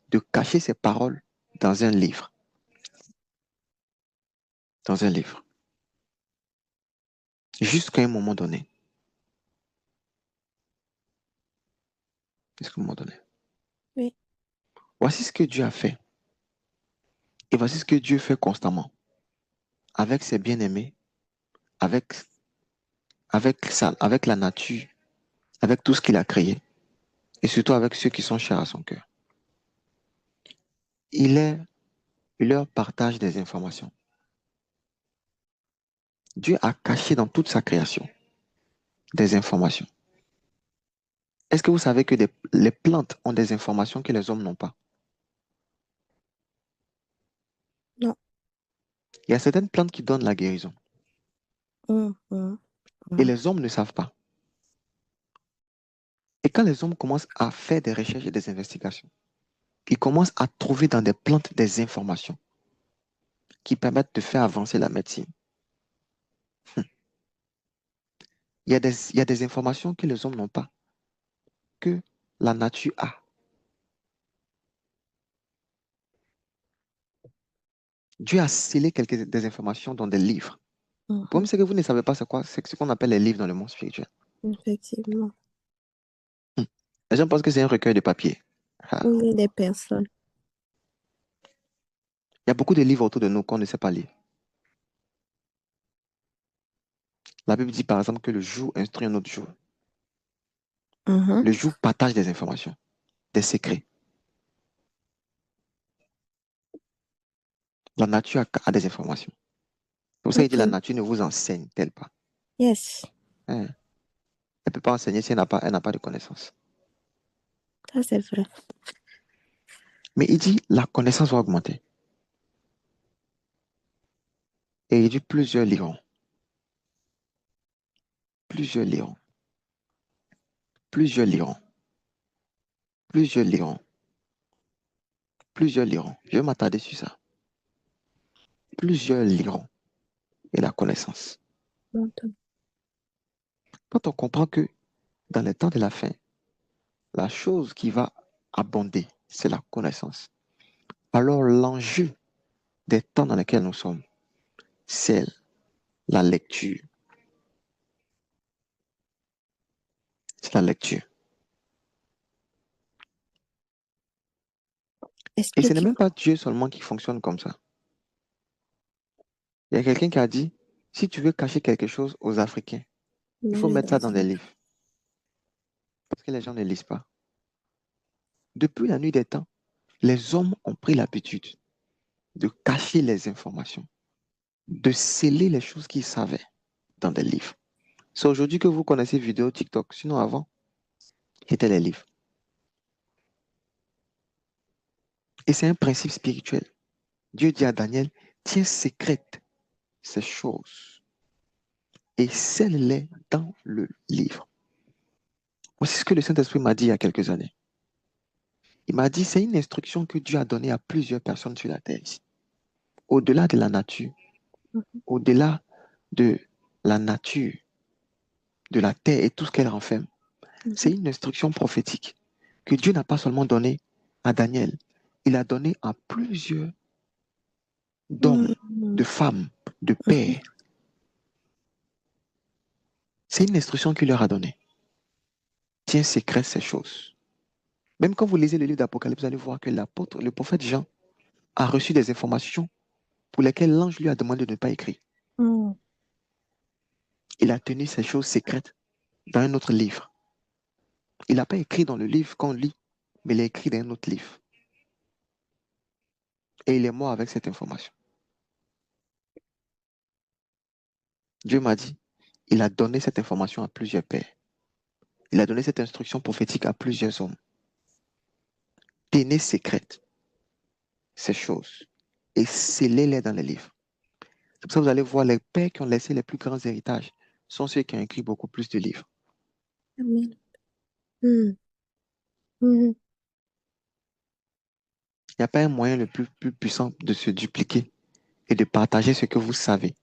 de cacher ces paroles dans un livre. Dans un livre. Jusqu'à un moment donné. Jusqu'à un moment donné. Oui. Voici ce que Dieu a fait. Et voici ce que Dieu fait constamment. Avec ses bien-aimés, avec, avec la nature, avec tout ce qu'il a créé. Et surtout avec ceux qui sont chers à son cœur. Il leur partage des informations. Dieu a caché dans toute sa création des informations. Est-ce que vous savez que les plantes ont des informations que les hommes n'ont pas? Non. Il y a certaines plantes qui donnent la guérison. Et les hommes ne savent pas. Et quand les hommes commencent à faire des recherches et des investigations, ils commencent à trouver dans des plantes des informations qui permettent de faire avancer la médecine. Il y a des informations que les hommes n'ont pas, que la nature a. Dieu a scellé des informations dans des livres. Le problème, c'est que vous ne savez pas c'est quoi, c'est ce qu'on appelle les livres dans le monde spirituel. Effectivement. Les gens pensent que c'est un recueil de papier. Ah. Il y a des personnes. Il y a beaucoup de livres autour de nous qu'on ne sait pas lire. La Bible dit par exemple que le jour instruit un autre jour. Le jour partage des informations, des secrets. La nature a des informations. C'est pour ça qu'il dit la nature ne vous enseigne-t-elle pas. Yes. Elle ne peut pas enseigner si elle n'a pas de connaissance. Ça, c'est vrai. Mais il dit la connaissance va augmenter. Et il dit plusieurs liront. Plusieurs liront. Plusieurs liront. Plusieurs liront. Plusieurs liront. Je vais m'attarder sur ça. Plusieurs liront. Et la connaissance. Quand on comprend que dans les temps de la fin, la chose qui va abonder, c'est la connaissance. Alors l'enjeu des temps dans lesquels nous sommes, c'est la lecture. C'est la lecture. Et ce n'est même pas Dieu seulement qui fonctionne comme ça. Il y a quelqu'un qui a dit, si tu veux cacher quelque chose aux Africains, il faut mettre ça dans des livres. Parce que les gens ne lisent pas. Depuis la nuit des temps, les hommes ont pris l'habitude de cacher les informations, de sceller les choses qu'ils savaient dans des livres. C'est aujourd'hui que vous connaissez vidéo TikTok. Sinon, avant, c'était les livres. Et c'est un principe spirituel. Dieu dit à Daniel, tiens secrète ces choses et scelle-les dans le livre. Voici ce que le Saint-Esprit m'a dit il y a quelques années. Il m'a dit, c'est une instruction que Dieu a donnée à plusieurs personnes sur la terre ici. Au-delà de la nature, au-delà de la nature, de la terre et tout ce qu'elle renferme. C'est une instruction prophétique que Dieu n'a pas seulement donnée à Daniel, il a donné à plusieurs d'hommes, de femmes, de pères. C'est une instruction qu'il leur a donnée. Tiens secret ces choses. Même quand vous lisez le livre d'Apocalypse, vous allez voir que l'apôtre, le prophète Jean, a reçu des informations pour lesquelles l'ange lui a demandé de ne pas écrire. Il a tenu ces choses secrètes dans un autre livre. Il n'a pas écrit dans le livre qu'on lit, mais il a écrit dans un autre livre. Et il est mort avec cette information. Dieu m'a dit, il a donné cette information à plusieurs pères. Il a donné cette instruction prophétique à plusieurs hommes. Tenez secrètes ces choses et scellez-les dans les livres. C'est pour ça que vous allez voir les pères qui ont laissé les plus grands héritages sont ceux qui ont écrit beaucoup plus de livres. Amen. Il n'y a pas un moyen le plus puissant de se dupliquer et de partager ce que vous savez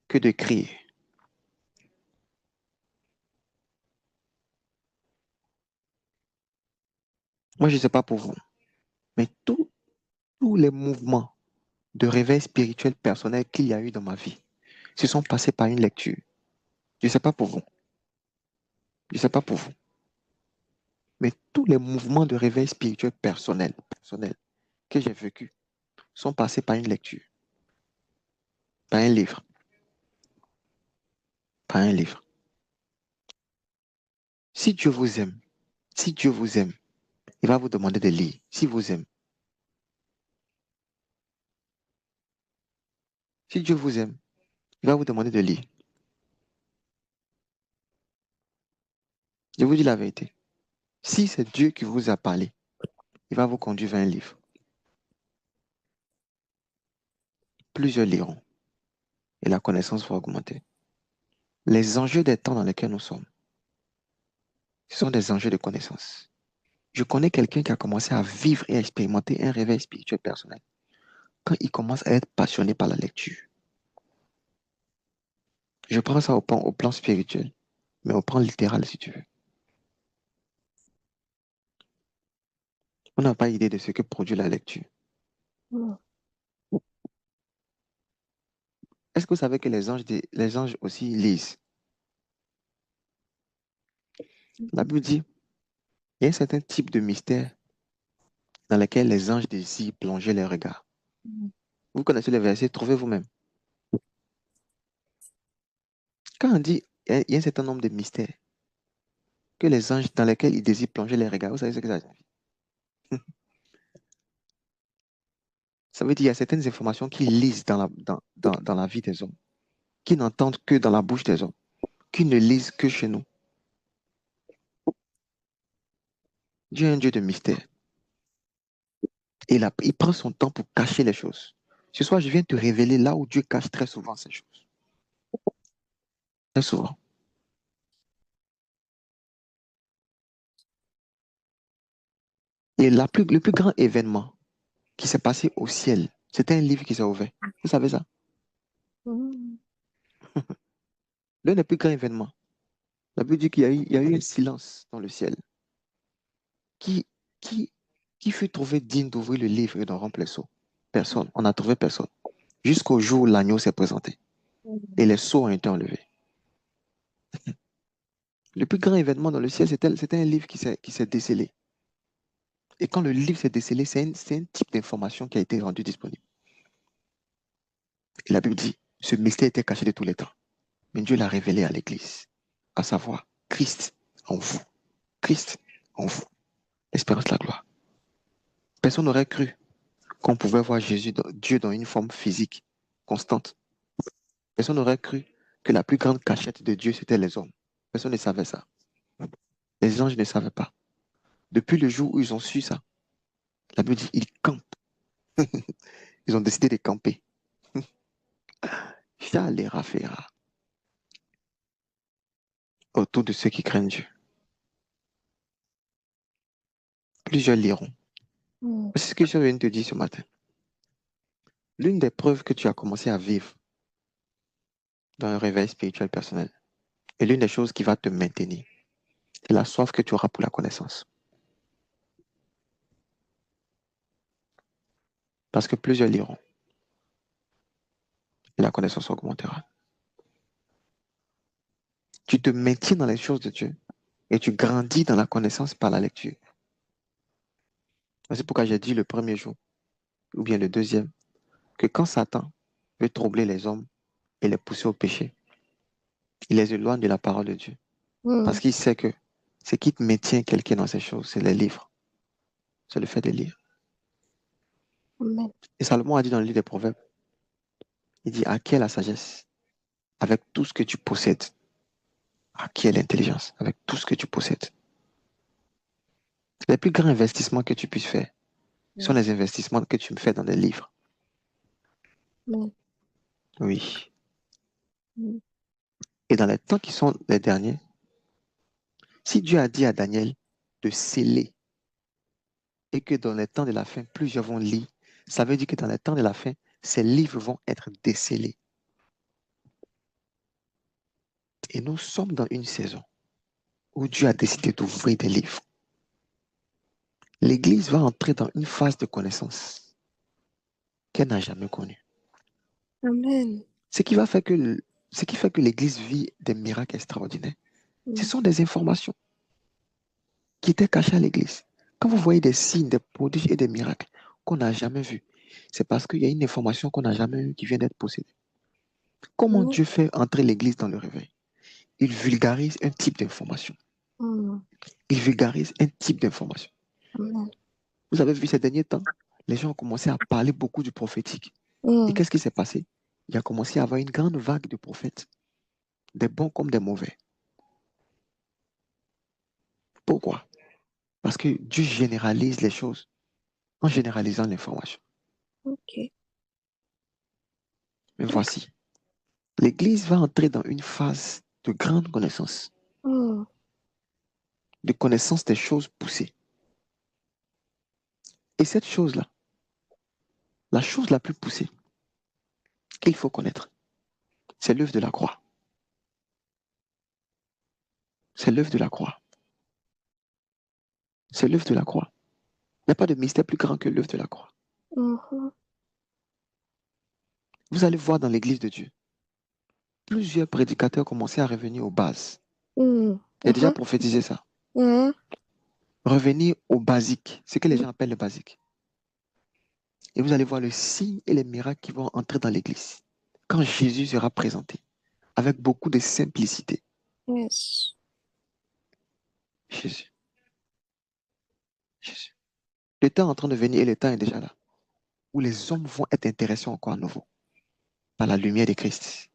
que d'écrire. Moi, je ne sais pas pour vous, mais tous les mouvements de réveil spirituel personnel qu'il y a eu dans ma vie se sont passés par une lecture. Je ne sais pas pour vous. Je ne sais pas pour vous. Mais tous les mouvements de réveil spirituel personnel que j'ai vécu sont passés par une lecture, par un livre, par un livre. Si Dieu vous aime, si Dieu vous aime, il va vous demander de lire, s'il vous aime. Si Dieu vous aime, il va vous demander de lire. Je vous dis la vérité. Si c'est Dieu qui vous a parlé, il va vous conduire vers un livre. Plusieurs liront et la connaissance va augmenter. Les enjeux des temps dans lesquels nous sommes, Ce sont des enjeux de connaissance. Je connais quelqu'un qui a commencé à vivre et à expérimenter un réveil spirituel personnel quand il commence à être passionné par la lecture. Je prends ça au plan spirituel, mais au plan littéral, si tu veux. On n'a pas idée de ce que produit la lecture. Mm. Est-ce que vous savez que les anges aussi lisent? La Bible dit, il y a un certain type de mystère dans lequel les anges désirent plonger leurs regards. Mm. Vous connaissez le verset, trouvez vous-même. Quand on dit, il y a un certain nombre de mystères que les anges dans lesquels ils désirent plonger les regards, vous savez ce que ça signifie? Ça veut dire qu'il y a certaines informations qu'ils lisent dans la vie des hommes, qui n'entendent que dans la bouche des hommes, qui ne lisent que chez nous. Dieu est un Dieu de mystère. Et il prend son temps pour cacher les choses. Ce soir, je viens te révéler là où Dieu cache très souvent ces choses. Très souvent. Et le plus grand événement qui s'est passé au ciel, c'était un livre qui s'est ouvert. Vous savez ça? Mm. L'un des plus grands événements. La Bible dit il y a eu un silence dans le ciel qui, qui, qui fut trouvé digne d'ouvrir le livre et d'en remplir les sceaux. Personne. On n'a trouvé personne. Jusqu'au jour où l'agneau s'est présenté et les sceaux ont été enlevés. Le plus grand événement dans le ciel, c'était un livre qui s'est décellé. Et quand le livre s'est décellé, c'est un type d'information qui a été rendu disponible. Et la Bible dit, ce mystère était caché de tous les temps. Mais Dieu l'a révélé à l'Église, à savoir Christ en vous. Christ en vous. L'espérance de la gloire. Personne n'aurait cru qu'on pouvait voir Dieu dans une forme physique, constante. Personne n'aurait cru que la plus grande cachette de Dieu, c'était les hommes. Personne ne savait ça. Les anges ne savaient pas. Depuis le jour où ils ont su ça, la Bible dit, ils campent. Ils ont décidé de camper. Chalera autour de ceux qui craignent Dieu. Plusieurs liront. Mm. C'est ce que je viens de te dire ce matin. L'une des preuves que tu as commencé à vivre dans un réveil spirituel personnel, et l'une des choses qui va te maintenir, c'est la soif que tu auras pour la connaissance. Parce que plusieurs liront. Et la connaissance augmentera. Tu te maintiens dans les choses de Dieu et tu grandis dans la connaissance par la lecture. C'est pourquoi j'ai dit le premier jour, ou bien le deuxième, que quand Satan veut troubler les hommes et les pousser au péché, il les éloigne de la parole de Dieu. Parce Mm. qu'il sait que ce qui te maintient quelqu'un dans ces choses, c'est les livres. C'est le fait de lire. Amen. Et Salomon a dit dans le livre des Proverbes, il dit, à qui est la sagesse? Avec tout ce que tu possèdes. À qui est l'intelligence? Avec tout ce que tu possèdes. Les plus grands investissements que tu puisses faire sont les investissements que tu me fais dans des livres. Amen. Oui. Mm. Et dans les temps qui sont les derniers, si Dieu a dit à Daniel de sceller et que dans les temps de la fin, plusieurs vont lire, ça veut dire que dans les temps de la fin, ces livres vont être décellés. Et nous sommes dans une saison où Dieu a décidé d'ouvrir des livres. L'Église va entrer dans une phase de connaissance qu'elle n'a jamais connue. Amen. Ce qui fait que l'Église vit des miracles extraordinaires, ce Mm. sont des informations qui étaient cachées à l'Église. Quand vous voyez des signes, des prodiges et des miracles qu'on n'a jamais vus, c'est parce qu'il y a une information qu'on n'a jamais eue qui vient d'être possédée. Comment Amen. Dieu fait entrer l'Église dans le réveil? Il vulgarise un type d'information. Mm. Il vulgarise un type d'information. Amen. Vous avez vu ces derniers temps, les gens ont commencé à parler beaucoup du prophétique. Et Mm. qu'est-ce qui s'est passé? Il a commencé à avoir une grande vague de prophètes, des bons comme des mauvais. Pourquoi? Parce que Dieu généralise les choses en généralisant l'information. Ok. Mais voici, l'Église va entrer dans une phase de grande connaissance. Mm. de connaissance des choses poussées. Et cette chose-là, la chose la plus poussée qu'il faut connaître, c'est l'œuvre de la croix. C'est l'œuvre de la croix. C'est l'œuvre de la croix. Il n'y a pas de mystère plus grand que l'œuvre de la croix. Mhm. Vous allez voir dans l'église de Dieu, plusieurs prédicateurs commençaient à revenir aux bases. Mhm. Il a déjà prophétisé ça. Mhm. Revenir au basique, ce que les gens appellent le basique. Et vous allez voir le signe et les miracles qui vont entrer dans l'église. Quand Jésus sera présenté, avec beaucoup de simplicité. Yes. Jésus. Jésus. Le temps est en train de venir et le temps est déjà là, où les hommes vont être intéressés encore à nouveau par la lumière de Christ.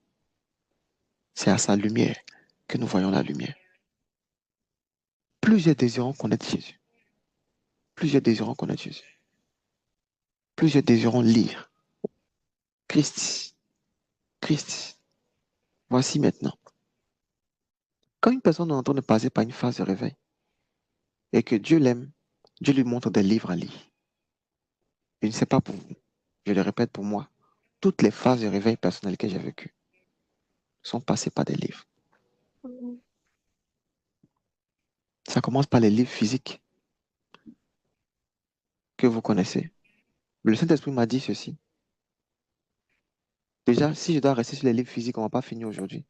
C'est à sa lumière que nous voyons la lumière. Plusieurs désirons connaître Jésus. Plusieurs désirons connaître Jésus. Plusieurs désirons lire. Christ. Christ. Voici maintenant. Quand une personne est en train de passer par une phase de réveil et que Dieu l'aime, Dieu lui montre des livres à lire. Je ne sais pas pour vous, je le répète pour moi, toutes les phases de réveil personnel que j'ai vécues sont passées par des livres. Mhm. Ça commence par les livres physiques que vous connaissez. Le Saint-Esprit m'a dit ceci. Déjà, si je dois rester sur les livres physiques, on ne va pas finir aujourd'hui.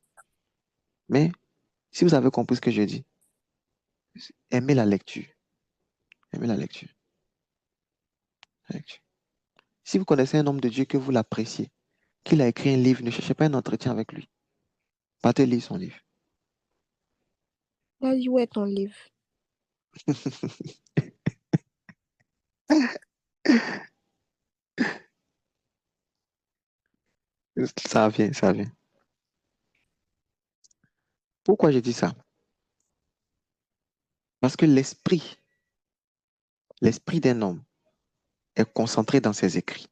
Mais si vous avez compris ce que je dis, aimez la lecture. Aimez la lecture. La lecture. Si vous connaissez un homme de Dieu que vous l'appréciez, qu'il a écrit un livre, ne cherchez pas un entretien avec lui. Partez lire son livre. Vas-y, où est ton livre? Ça vient, ça vient. Pourquoi je dis ça? Parce que l'esprit d'un homme est concentré dans ses écrits.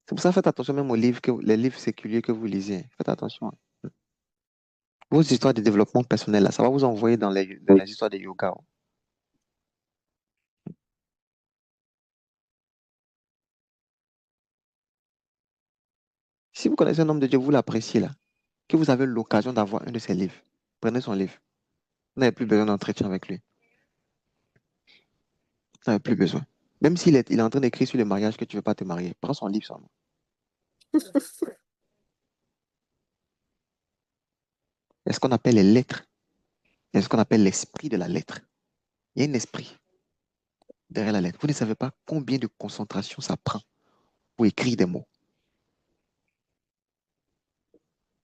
C'est pour ça, faites attention même aux livres, les livres séculiers que vous lisez. Faites attention. Vos histoires de développement personnel, là, ça va vous envoyer dans les histoires de yoga. Si vous connaissez un homme de Dieu, vous l'appréciez là, que vous avez l'occasion d'avoir un de ses livres, prenez son livre. Vous n'avez plus besoin d'entretien avec lui. Vous n'avez plus besoin. Même il est en train d'écrire sur le mariage que tu ne veux pas te marier, prends son livre seulement. C'est ce qu'on appelle les lettres. C'est ce qu'on appelle l'esprit de la lettre. Il y a un esprit derrière la lettre. Vous ne savez pas combien de concentration ça prend pour écrire des mots.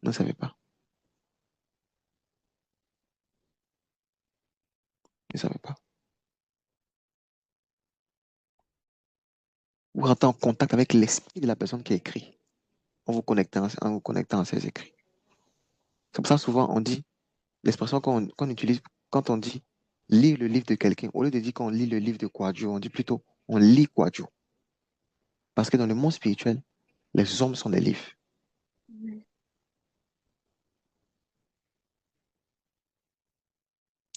Vous ne savez pas. Vous ne savez pas. Vous rentrez en contact avec l'esprit de la personne qui a écrit en vous connectant à ses écrits. C'est pour ça souvent on dit, l'expression qu'on utilise quand on dit lire le livre de quelqu'un, au lieu de dire qu'on lit le livre de Kouadio, on dit plutôt on lit Kouadio. Parce que dans le monde spirituel, les hommes sont des livres.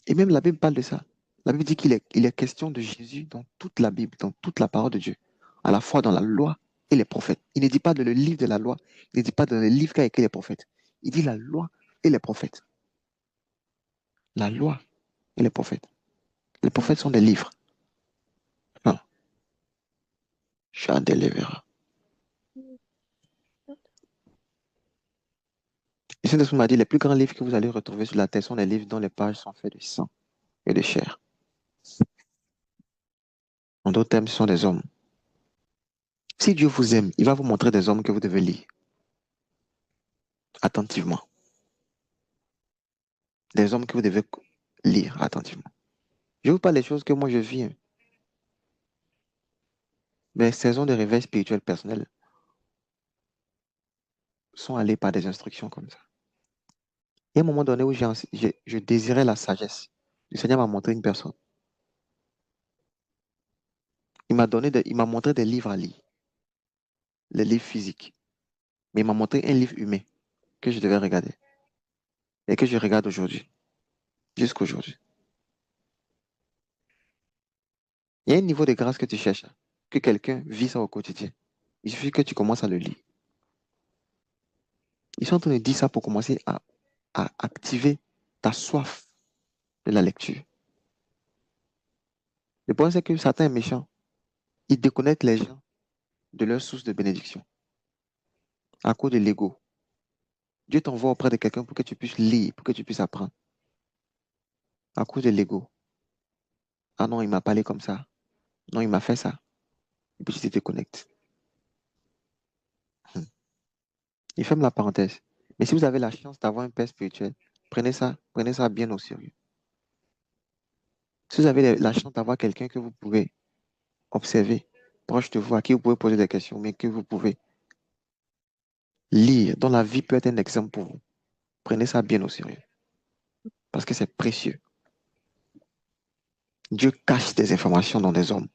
Et même la Bible parle de ça. La Bible dit il est question de Jésus dans toute la Bible, dans toute la parole de Dieu, à la fois dans la loi et les prophètes. Il ne dit pas dans le livre de la loi, il ne dit pas dans le livre qu'a écrit les prophètes. Il dit la loi et les prophètes. La loi et les prophètes. Les prophètes sont des livres. Non. Jean Delevera. Le Saint-Esprit m'a dit les plus grands livres que vous allez retrouver sur la terre sont les livres dont les pages sont faites de sang et de chair. En d'autres termes, ce sont des hommes. Si Dieu vous aime, il va vous montrer des hommes que vous devez lire attentivement. Des hommes que vous devez lire attentivement. Je vous parle des choses que moi je vis. Hein. Mes saisons de réveil spirituel personnel sont allées par des instructions comme ça. Il y a un moment donné où je désirais la sagesse. Le Seigneur m'a montré une personne. Il m'a montré des livres à lire, les livres physiques. Mais il m'a montré un livre humain que je devais regarder. et que je regarde aujourd'hui, jusqu'aujourd'hui. Il y a un niveau de grâce que tu cherches, que quelqu'un vit ça au quotidien. Il suffit que tu commences à le lire. Ils sont en train de dire ça pour commencer à activer ta soif de la lecture. Le problème, c'est que Satan est méchant. Il déconnecte les gens de leur source de bénédiction à cause de l'ego. Dieu t'envoie auprès de quelqu'un pour que tu puisses lire, pour que tu puisses apprendre. À cause de l'ego. Ah non, il m'a parlé comme ça. Non, il m'a fait ça. Et puis tu te déconnectes. Il ferme la parenthèse. Mais si vous avez la chance d'avoir un père spirituel, prenez ça bien au sérieux. Si vous avez la chance d'avoir quelqu'un que vous pouvez observer, proche de vous, à qui vous pouvez poser des questions, mais que vous pouvez lire, dont la vie peut être un exemple pour vous, prenez ça bien au sérieux. Parce que c'est précieux. Dieu cache des informations dans des hommes.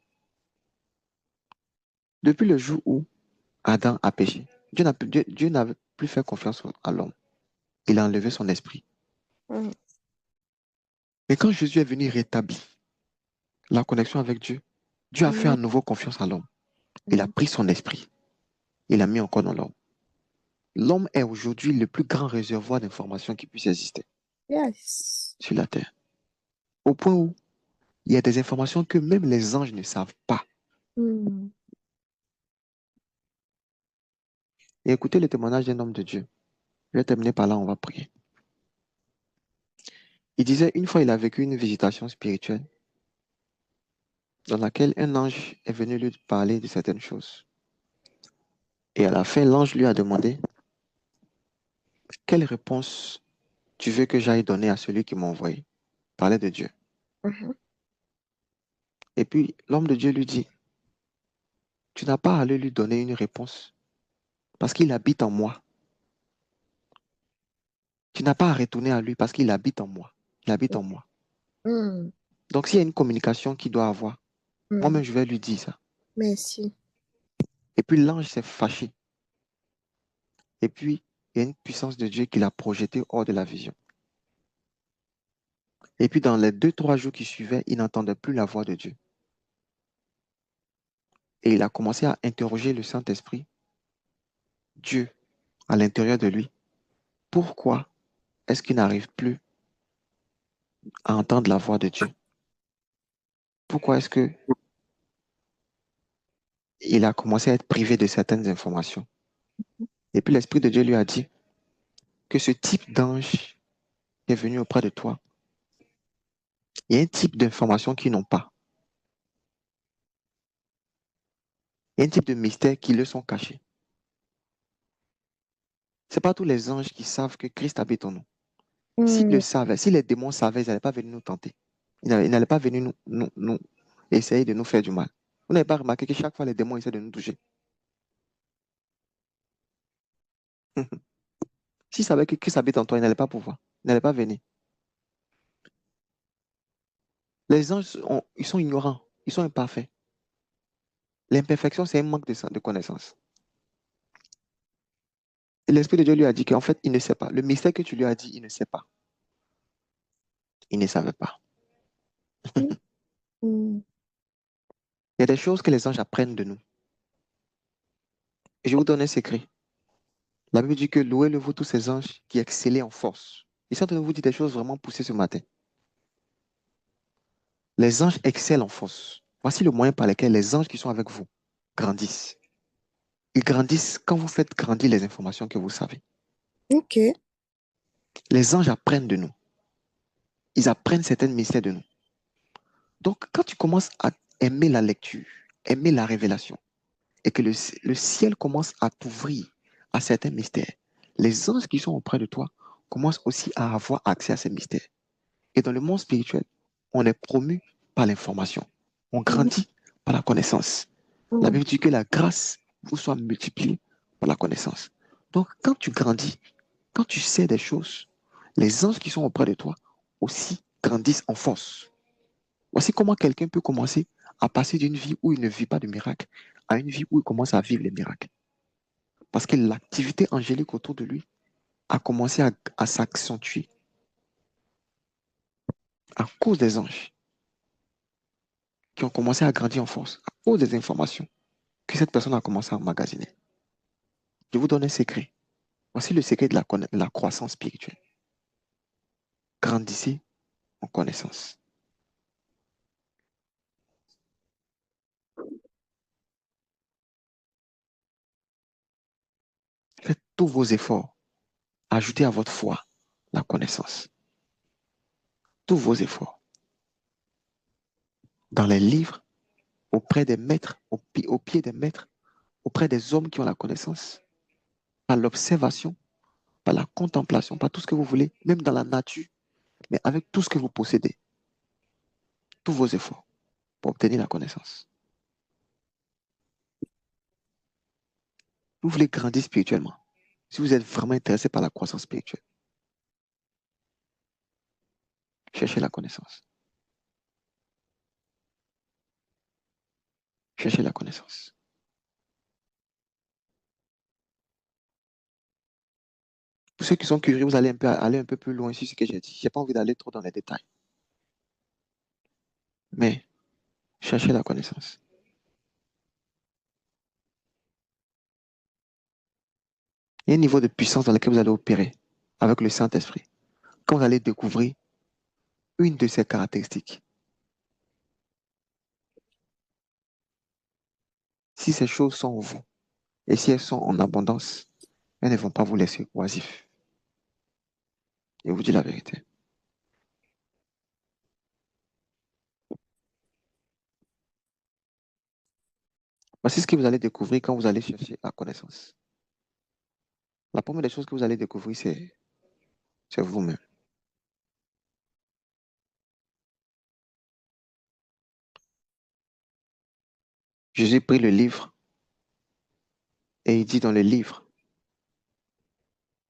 Depuis le jour où Adam a péché, Dieu n'avait plus fait confiance à l'homme. Il a enlevé son esprit. Mm. Mais quand Jésus est venu rétablir la connexion avec Dieu, Dieu a fait à nouveau confiance à l'homme. Il a pris son esprit. Il l'a mis encore dans l'homme. L'homme est aujourd'hui le plus grand réservoir d'informations qui puisse exister Yes. sur la terre. Au point où il y a des informations que même les anges ne savent pas. Mm. Et écoutez le témoignage d'un homme de Dieu. Je vais terminer par là, on va prier. Il disait, une fois, il a vécu une visitation spirituelle dans laquelle un ange est venu lui parler de certaines choses. Et à la fin, l'ange lui a demandé, quelle réponse tu veux que j'aille donner à celui qui m'a envoyé? Parler de Dieu. Mhm. Et puis, l'homme de Dieu lui dit, tu n'as pas à aller lui donner une réponse parce qu'il habite en moi. Tu n'as pas à retourner à lui parce qu'il habite en moi. Il habite en moi. Mm. Donc, s'il y a une communication qu'il doit avoir, moi-même, je vais lui dire ça. Merci. Et puis, l'ange s'est fâché. Et puis, il y a une puissance de Dieu qui l'a projeté hors de la vision. Et puis, dans les 2, 3 jours qui suivaient, il n'entendait plus la voix de Dieu. Et il a commencé à interroger le Saint-Esprit, Dieu, à l'intérieur de lui. Pourquoi est-ce qu'il n'arrive plus à entendre la voix de Dieu? Pourquoi est-ce que il a commencé à être privé de certaines informations? Et puis l'Esprit de Dieu lui a dit que ce type d'ange qui est venu auprès de toi, il y a un type d'informations qu'ils n'ont pas. Il y a un type de mystères qui leur sont cachés. Ce n'est pas tous les anges qui savent que Christ habite en nous. S'ils le savaient, si les démons savaient, ils n'allaient pas venir nous tenter. Ils n'allaient pas venir nous essayer de nous faire du mal. Vous n'avez pas remarqué que chaque fois les démons essaient de nous toucher? S'ils savaient que Christ habite en toi, ils n'allaient pas pouvoir. Ils n'allaient pas venir. Les anges, ils sont ignorants. Ils sont imparfaits. L'imperfection, c'est un manque de connaissance. Et l'Esprit de Dieu lui a dit qu'en fait, il ne sait pas. Le mystère que tu lui as dit, il ne sait pas. Il ne savait pas. Mm. Il y a des choses que les anges apprennent de nous. Et je vous donne un secret. La Bible dit que louez-le vous tous ces anges qui excellaient en force. Ils sont en train de vous dire des choses vraiment poussées ce matin. Les anges excellent en force. Voici le moyen par lequel les anges qui sont avec vous grandissent. Ils grandissent quand vous faites grandir les informations que vous savez. Ok. Les anges apprennent de nous. Ils apprennent certains mystères de nous. Donc, quand tu commences à aimer la lecture, aimer la révélation, et que le ciel commence à t'ouvrir à certains mystères, les anges qui sont auprès de toi commencent aussi à avoir accès à ces mystères. Et dans le monde spirituel, on est promu par l'information. On grandit par la connaissance. La Bible dit que la grâce vous soit multipliée par la connaissance. Donc, quand tu grandis, quand tu sais des choses, les anges qui sont auprès de toi aussi grandissent en force. Voici comment quelqu'un peut commencer à passer d'une vie où il ne vit pas de miracles à une vie où il commence à vivre les miracles. Parce que l'activité angélique autour de lui a commencé à s'accentuer à cause des anges qui ont commencé à grandir en force, à cause des informations que cette personne a commencé à emmagasiner. Je vous donne un secret. Voici le secret de la croissance spirituelle. Grandissez en connaissance. Faites tous vos efforts. Ajoutez à votre foi la connaissance. Tous vos efforts. Dans les livres, auprès des maîtres, au pied des maîtres, auprès des hommes qui ont la connaissance, par l'observation, par la contemplation, par tout ce que vous voulez, même dans la nature, mais avec tout ce que vous possédez. Tous vos efforts pour obtenir la connaissance. Vous voulez grandir spirituellement. Si vous êtes vraiment intéressé par la croissance spirituelle, cherchez la connaissance. Cherchez la connaissance. Pour ceux qui sont curieux, vous allez aller un peu plus loin sur ce que j'ai dit. Je n'ai pas envie d'aller trop dans les détails. Mais cherchez la connaissance. Il y a un niveau de puissance dans lequel vous allez opérer avec le Saint-Esprit. Quand vous allez découvrir une de ses caractéristiques. Si ces choses sont en vous et si elles sont en abondance, elles ne vont pas vous laisser oisifs. Je vous dis la vérité. Voici ce que vous allez découvrir quand vous allez chercher la connaissance. La première des choses que vous allez découvrir, c'est vous-même. Jésus prit le livre et il dit dans le livre,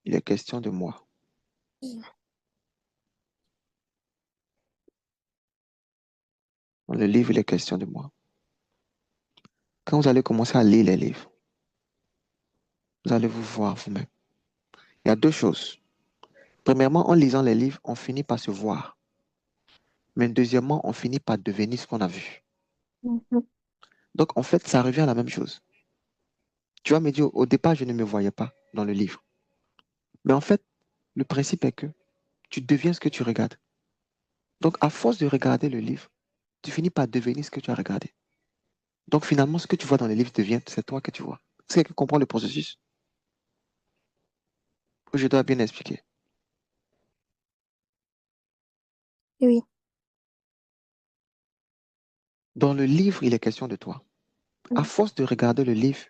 il est question de moi. Dans le livre, il est question de moi. Quand vous allez commencer à lire les livres, vous allez vous voir vous-même. Il y a deux choses. Premièrement, en lisant les livres, on finit par se voir. Mais deuxièmement, on finit par devenir ce qu'on a vu. Donc, en fait, ça revient à la même chose. Tu vas me dire, au départ, je ne me voyais pas dans le livre. Mais en fait, le principe est que tu deviens ce que tu regardes. Donc, à force de regarder le livre, tu finis par devenir ce que tu as regardé. Donc, finalement, ce que tu vois dans le livre devient, c'est toi que tu vois. Est-ce que quelqu'un comprend le processus? Ou je dois bien expliquer? Oui. Dans le livre, il est question de toi. À force de regarder le livre,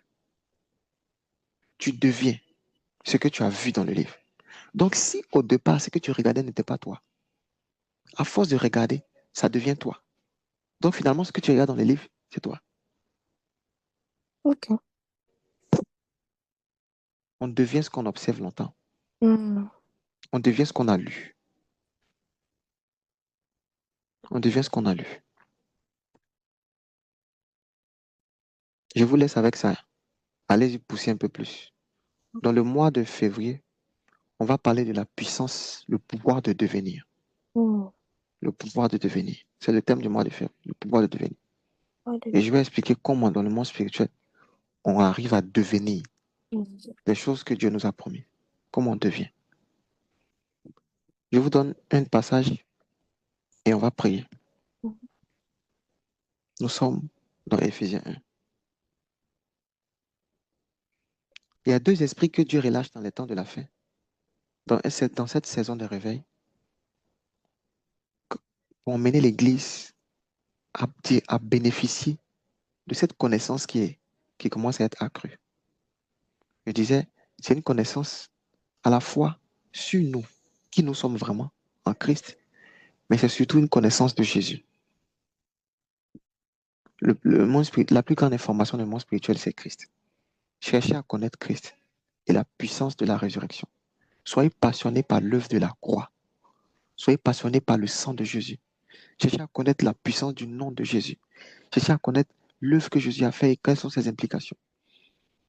tu deviens ce que tu as vu dans le livre. Donc, si au départ, ce que tu regardais n'était pas toi, à force de regarder, ça devient toi. Donc, finalement, ce que tu regardes dans le livre, c'est toi. Ok. On devient ce qu'on observe longtemps. Mm. On devient ce qu'on a lu. On devient ce qu'on a lu. Je vous laisse avec ça. Allez-y pousser un peu plus. Dans le mois de février, on va parler de la puissance, le pouvoir de devenir. Mm. Le pouvoir de devenir. C'est le thème du mois de février, le pouvoir de devenir. Et Alléluia. je vais expliquer comment dans le monde spirituel, on arrive à devenir Mm. les choses que Dieu nous a promis. Comment on devient. Je vous donne un passage et on va prier. Mm. Nous sommes dans Éphésiens 1. Il y a deux esprits que Dieu relâche dans les temps de la fin, dans cette saison de réveil, pour emmener l'Église à bénéficier de cette connaissance qui commence à être accrue. Je disais, c'est une connaissance à la fois sur nous, qui nous sommes vraiment en Christ, mais c'est surtout une connaissance de Jésus. Le monde la plus grande information du monde spirituel, c'est Christ. Cherchez à connaître Christ et la puissance de la résurrection. Soyez passionnés par l'œuvre de la croix. Soyez passionnés par le sang de Jésus. Cherchez à connaître la puissance du nom de Jésus. Cherchez à connaître l'œuvre que Jésus a fait et quelles sont ses implications.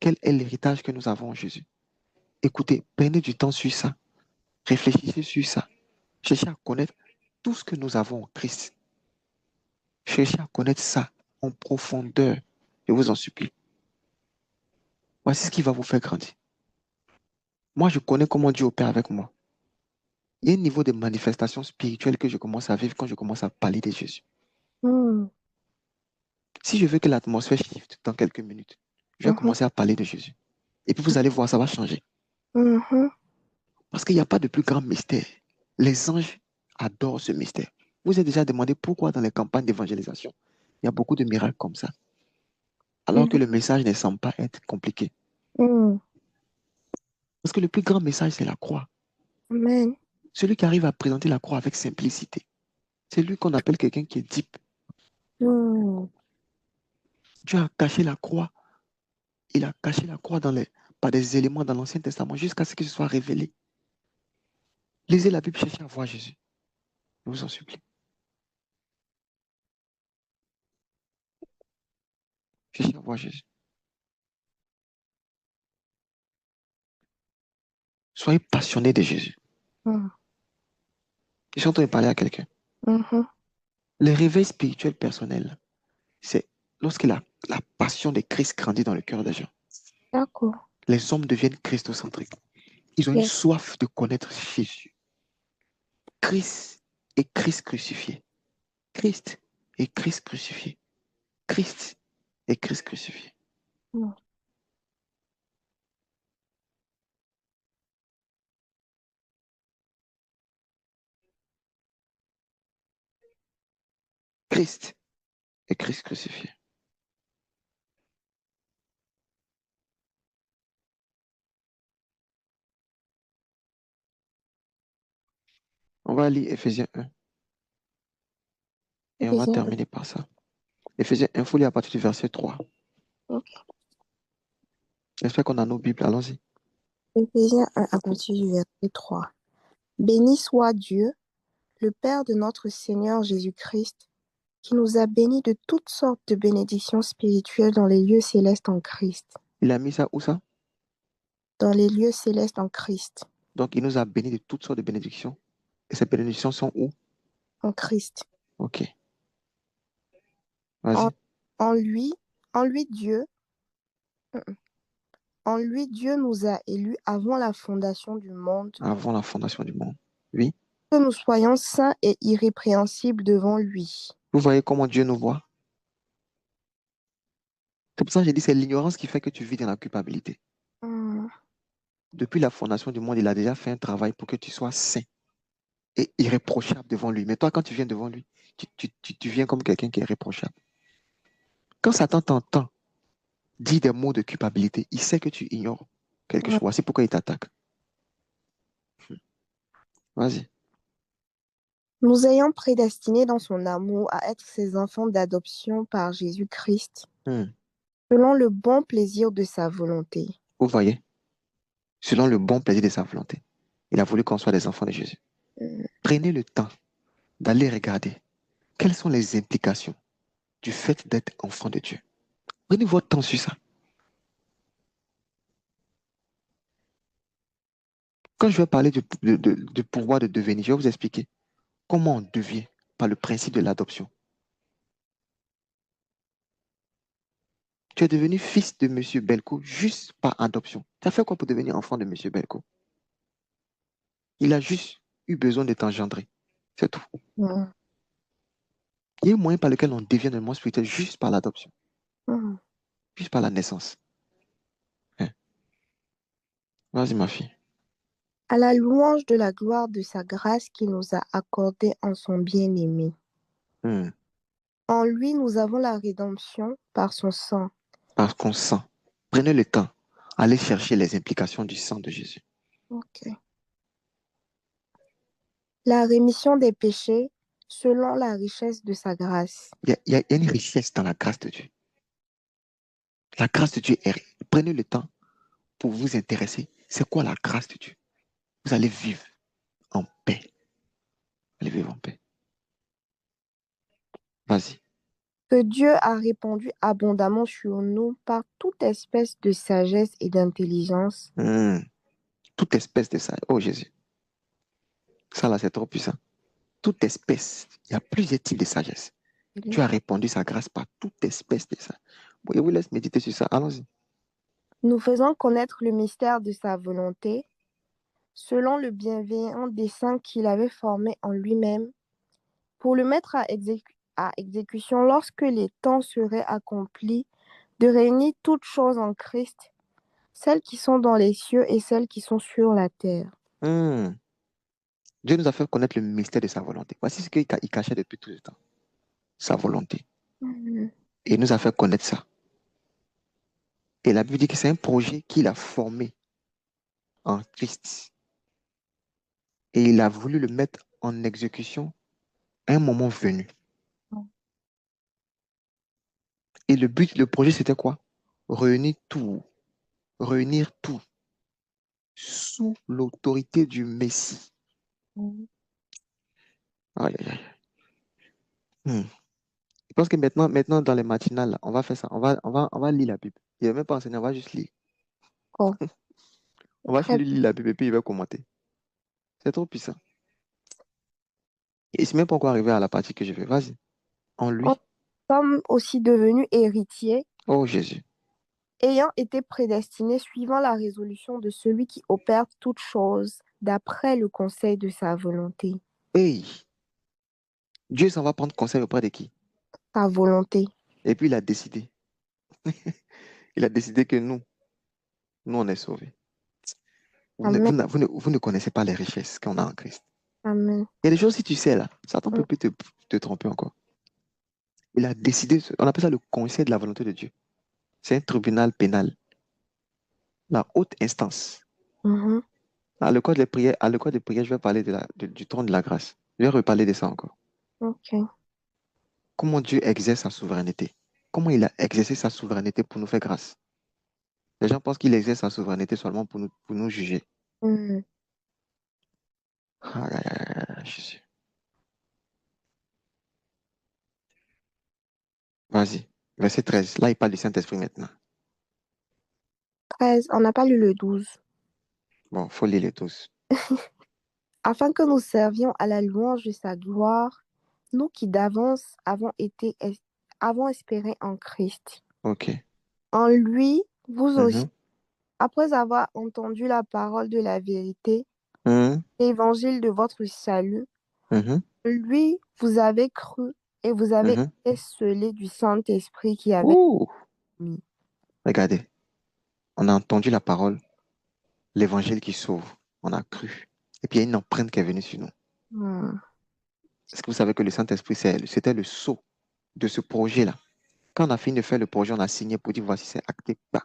Quel est l'héritage que nous avons en Jésus? Écoutez, prenez du temps sur ça. Réfléchissez sur ça. Cherchez à connaître tout ce que nous avons en Christ. Cherchez à connaître ça en profondeur. Je vous en supplie. Voici ce qui va vous faire grandir. Moi, je connais comment Dieu opère avec moi. Il y a un niveau de manifestation spirituelle que je commence à vivre quand je commence à parler de Jésus. Mm. Si je veux que l'atmosphère shift dans quelques minutes, je vais Mhm. commencer à parler de Jésus. Et puis vous allez voir, ça va changer. Mhm. Parce qu'il n'y a pas de plus grand mystère. Les anges adorent ce mystère. Vous êtes déjà demandé pourquoi dans les campagnes d'évangélisation, il y a beaucoup de miracles comme ça. Alors que Mhm. le message ne semble pas être compliqué. Mm. Parce que le plus grand message, c'est la croix. Amen. Celui qui arrive à présenter la croix avec simplicité. C'est lui qu'on appelle quelqu'un qui est deep. Mm. Dieu a caché la croix. Il a caché la croix par des éléments dans l'Ancien Testament jusqu'à ce qu'il se soit révélé. Lisez la Bible, cherchez à voir Jésus. Je vous en supplie. Cherchez à voir Jésus. Soyez passionnés de Jésus. Mm. Je suis en train de parler à quelqu'un. Mhm. Le réveil spirituel personnel, c'est lorsque la passion de Christ grandit dans le cœur des gens. D'accord. Les hommes deviennent christocentriques. Ils ont une Yes. soif de connaître Jésus. Christ et Christ crucifié. Christ et Christ crucifié. Christ et Christ crucifié. Mm. Christ et Christ crucifié. On va lire Éphésiens 1 et on va Éphésiens terminer par ça. Éphésiens 1, il faut lire à partir du verset 3. 1. Ok. J'espère qu'on a nos Bibles. Allons-y. Éphésiens 1 à partir du verset 3. Béni soit Dieu, le Père de notre Seigneur Jésus-Christ, qui nous a bénis de toutes sortes de bénédictions spirituelles dans les lieux célestes en Christ. Il a mis ça où ça? Dans les lieux célestes en Christ. Donc, il nous a bénis de toutes sortes de bénédictions. Et ces bénédictions sont où? En Christ. Ok. En, Vas-y. en lui, en lui Dieu, en lui Dieu nous a élus avant la fondation du monde, Avant la fondation du monde. Oui. que nous soyons saints et irrépréhensibles devant lui. Vous voyez comment Dieu nous voit? C'est pour ça que j'ai dit c'est l'ignorance qui fait que tu vis dans la culpabilité. Hmm. Depuis la fondation du monde, il a déjà fait un travail pour que tu sois saint et irréprochable devant lui. Mais toi, quand tu viens devant lui, tu viens comme quelqu'un qui est irréprochable. Quand Satan t'entend dire des mots de culpabilité, il sait que tu ignores quelque chose. Voici pourquoi il t'attaque. Vas-y. Nous ayant prédestinés dans son amour à être ses enfants d'adoption par Jésus-Christ, Hmm. selon le bon plaisir de sa volonté. Vous voyez? Selon le bon plaisir de sa volonté. Il a voulu qu'on soit des enfants de Jésus. Hmm. Prenez le temps d'aller regarder quelles sont les implications du fait d'être enfant de Dieu. Prenez votre temps sur ça. Quand je vais parler du pouvoir de devenir, je vais vous expliquer comment on devient par le principe de l'adoption. Tu es devenu fils de M. Belko juste par adoption. Tu as fait quoi pour devenir enfant de M. Belko? Il a juste eu besoin de t'engendrer. C'est tout. Hmm. Il y a un moyen par lequel on devient un monde spirituel juste par l'adoption, Hmm. juste par la naissance. Hein? Vas-y, ma fille. À la louange de la gloire de sa grâce qu'il nous a accordée en son bien-aimé. Hmm. En lui, nous avons la rédemption par son sang. Parce qu'on sent. Prenez le temps. Allez chercher les implications du sang de Jésus. Ok. La rémission des péchés selon la richesse de sa grâce. Il y a une richesse dans la grâce de Dieu. La grâce de Dieu est... Prenez le temps pour vous intéresser. C'est quoi la grâce de Dieu? Vous allez vivre en paix. Vous allez vivre en paix. Vas-y. Que Dieu a répandu abondamment sur nous par toute espèce de sagesse et d'intelligence, Toute espèce de ça. Oh Jésus. Ça là, c'est trop puissant. toute espèce, il y a plusieurs types de sagesse. Tu as répandu sa grâce par toute espèce de ça. Bon, je vous laisse méditer sur ça. Allons-y. Nous faisons connaître le mystère de sa volonté, selon le bienveillant dessein qu'il avait formé en lui-même, pour le mettre à exécution lorsque les temps seraient accomplis, de réunir toutes choses en Christ, celles qui sont dans les cieux et celles qui sont sur la terre. Dieu nous a fait connaître le mystère de sa volonté. Voici ce qu'il cachait depuis tout le temps. Sa volonté. Et il nous a fait connaître ça. Et la Bible dit que c'est un projet qu'il a formé en Christ. Et il a voulu le mettre en exécution à un moment venu. Et le projet, c'était quoi? Réunir tout sous l'autorité du Messie. Aïe, aïe, aïe. Je pense que maintenant, dans les matinales, là, on va faire ça. On va lire la Bible. Il ne va même pas enseigner, on va juste lire. Oh. On va juste lire la Bible et puis il va commenter. C'est trop puissant. Et c'est même pas encore arrivé à la partie que je fais. Vas-y. En lui. Nous sommes aussi devenus héritiers, Oh Jésus. ayant été prédestinés suivant la résolution de celui qui opère toutes choses d'après le conseil de sa volonté. Hey. Dieu s'en va prendre conseil auprès de qui? Sa volonté. Et puis il a décidé. Il a décidé que nous, on est sauvés. Vous ne connaissez pas les richesses qu'on a en Christ. Amen. Il y a des choses, si tu sais là, Satan peut plus te tromper encore. Il a décidé, on appelle ça le conseil de la volonté de Dieu. C'est un tribunal pénal. La haute instance. À l'école des prières, je vais parler du trône de la grâce. Je vais reparler de ça encore. Ok. Comment Dieu exerce sa souveraineté. Comment il a exercé sa souveraineté pour nous faire grâce. Les gens pensent qu'il exerce sa souveraineté seulement pour nous juger. Jésus. Vas-y. Verset 13. Là, il parle du Saint-Esprit maintenant. 13. On n'a pas lu le 12. Bon, il faut lire les tous. Afin que nous servions à la louange de sa gloire, nous qui d'avance avons espéré en Christ. Ok. En lui, vous aussi, après avoir entendu la parole de la vérité, l'évangile de votre salut, lui, vous avez cru et vous avez été scellés du Saint-Esprit qui avait mis. Regardez, on a entendu la parole, l'évangile qui sauve, on a cru. Et puis il y a une empreinte qui est venue sur nous. Est-ce que vous savez que le Saint-Esprit, c'était le sceau de ce projet-là? Quand on a fini de faire le projet, on a signé pour dire voici, c'est acté. Bah.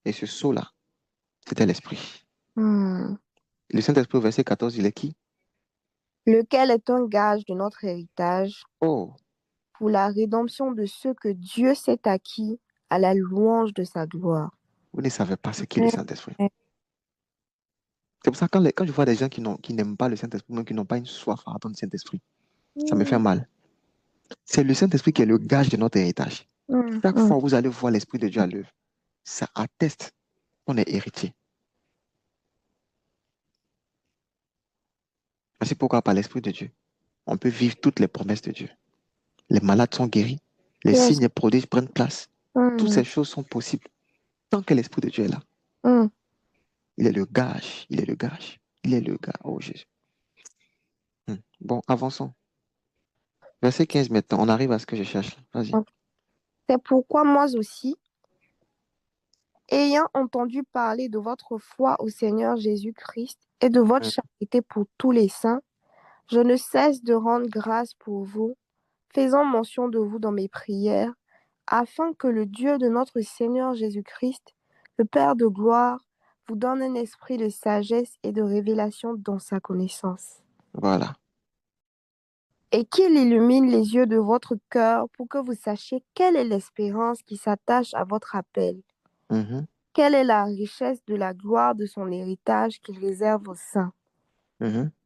Et ce sceau-là, c'était l'Esprit. Le Saint-Esprit, au verset 14, il est qui? Lequel est un gage de notre héritage pour la rédemption de ceux que Dieu s'est acquis à la louange de sa gloire. Vous ne savez pas ce qu'est le Saint-Esprit. C'est pour ça que quand je vois des gens qui n'aiment pas le Saint-Esprit, même qui n'ont pas une soif ardente du Saint-Esprit, ça me fait mal. C'est le Saint-Esprit qui est le gage de notre héritage. Chaque fois que vous allez voir l'Esprit de Dieu à l'œuvre, ça atteste qu'on est héritier. C'est pourquoi par l'Esprit de Dieu, on peut vivre toutes les promesses de Dieu. Les malades sont guéris, les signes et prodiges prennent place. Toutes ces choses sont possibles tant que l'Esprit de Dieu est là. Il est le gage, il est le gage, il est le gage. Oh Jésus. Bon, avançons. Verset 15 maintenant, on arrive à ce que je cherche. Vas-y. C'est pourquoi moi aussi, ayant entendu parler de votre foi au Seigneur Jésus-Christ et de votre charité pour tous les saints, je ne cesse de rendre grâce pour vous, faisant mention de vous dans mes prières, afin que le Dieu de notre Seigneur Jésus-Christ, le Père de gloire, vous donne un esprit de sagesse et de révélation dans sa connaissance. Voilà. Et qu'il illumine les yeux de votre cœur pour que vous sachiez quelle est l'espérance qui s'attache à votre appel. Quelle est la richesse de la gloire de son héritage qu'il réserve aux saints.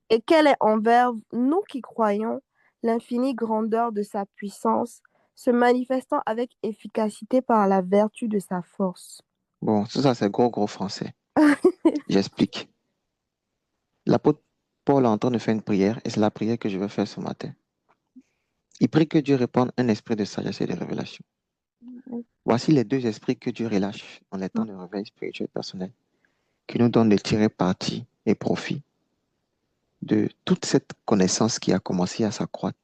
Et quelle est envers nous qui croyons l'infinie grandeur de sa puissance, se manifestant avec efficacité par la vertu de sa force. Bon, tout ça c'est gros français. J'explique. L'apôtre Paul est en train de faire une prière et c'est la prière que je vais faire ce matin. Il prie que Dieu répande un esprit de sagesse et de révélation. Voici les deux esprits que Dieu relâche dans les temps de réveil spirituel personnel, qui nous donnent de tirer parti et profit de toute cette connaissance qui a commencé à s'accroître.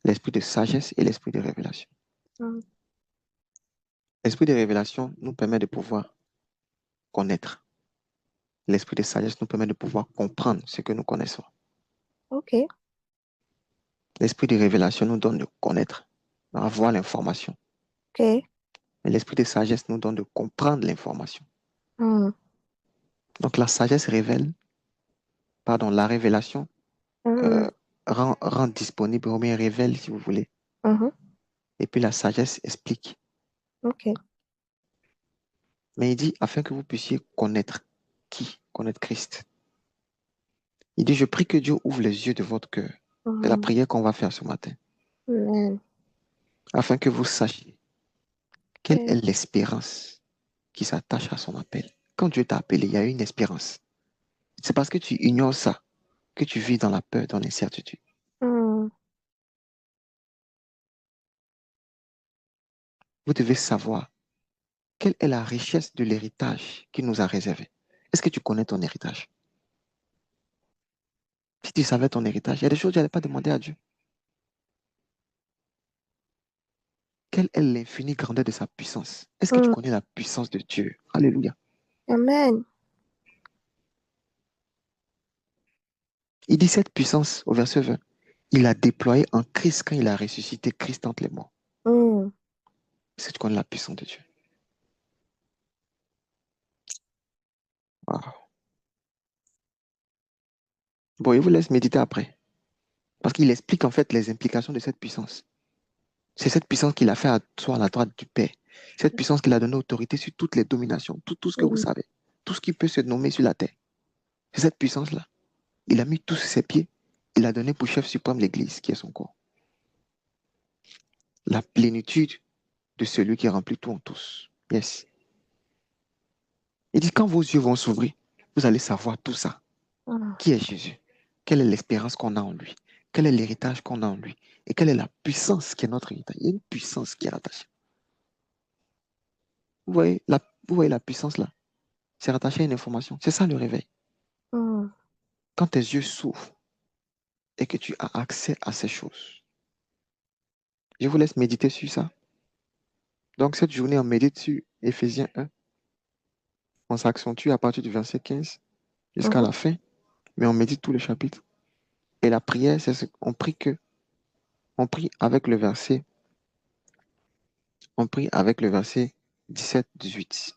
L'esprit de sagesse et l'esprit de révélation. L'esprit de révélation nous permet de pouvoir connaître. L'esprit de sagesse nous permet de pouvoir comprendre ce que nous connaissons. Ok. L'esprit de révélation nous donne de connaître, d'avoir l'information. Ok. Mais l'esprit de sagesse nous donne de comprendre l'information. Mm. Donc la sagesse révèle, pardon, la révélation rend disponible, ou bien révèle si vous voulez. Et puis la sagesse explique. Ok. Mais il dit, afin que vous puissiez connaître qui? Connaître Christ. Il dit, je prie que Dieu ouvre les yeux de votre cœur. C'est la prière qu'on va faire ce matin. Amen. Afin que vous sachiez quelle Ok. est l'espérance qui s'attache à son appel. Quand Dieu t'a appelé, il y a une espérance. C'est parce que tu ignores ça que tu vis dans la peur, dans l'incertitude. Mm. Vous devez savoir quelle est la richesse de l'héritage qu'il nous a réservé. Est-ce que tu connais ton héritage? Si tu savais ton héritage, il y a des choses que tu n'allais pas demander à Dieu. Quelle est l'infinie grandeur de sa puissance? Est-ce que tu connais la puissance de Dieu? Alléluia. Amen. Il dit cette puissance au verset 20. Il a déployé en Christ quand il a ressuscité Christ entre les morts. Mm. Est-ce que tu connais la puissance de Dieu? Wow. Bon, il vous laisse méditer après. Parce qu'il explique en fait les implications de cette puissance. C'est cette puissance qu'il a fait asseoir à la droite du Père. Cette puissance qu'il a donné autorité sur toutes les dominations, tout ce que vous savez, tout ce qui peut se nommer sur la terre. C'est cette puissance-là. Il a mis tout sur ses pieds. Il a donné pour chef suprême l'Église, qui est son corps. La plénitude de celui qui remplit tout en tous. Yes. Il dit, quand vos yeux vont s'ouvrir, vous allez savoir tout ça. Qui est Jésus? Quelle est l'espérance qu'on a en lui? Quel est l'héritage qu'on a en lui? Et quelle est la puissance qui est notre héritage? Il y a une puissance qui est rattachée. Vous voyez la puissance là? C'est rattaché à une information. C'est ça le réveil. Mm. Quand tes yeux s'ouvrent et que tu as accès à ces choses. Je vous laisse méditer sur ça. Donc cette journée, on médite sur Éphésiens 1. On s'accentue à partir du verset 15 jusqu'à la fin, mais on médite tout le chapitre. Et la prière, c'est ce qu'on prie on prie avec le verset, on prie avec le verset 17-18.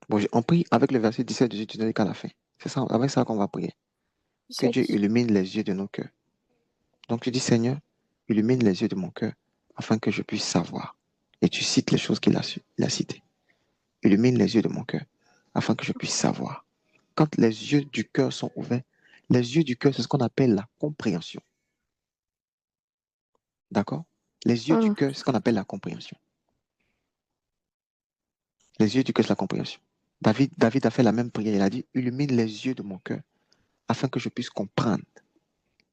Bon, on prie avec le verset 17-18 jusqu'à la fin. C'est ça, avec ça qu'on va prier. Que Dieu illumine les yeux de nos cœurs. Donc tu dis, Seigneur, illumine les yeux de mon cœur afin que je puisse savoir. Et tu cites les choses il a citées. Illumine les yeux de mon cœur afin que je puisse savoir. Quand les yeux du cœur sont ouverts, les yeux du cœur, c'est ce qu'on appelle la compréhension. D'accord? Les yeux du cœur, c'est ce qu'on appelle la compréhension. Les yeux du cœur, c'est la compréhension. David a fait la même prière. Il a dit, illumine les yeux de mon cœur afin que je puisse comprendre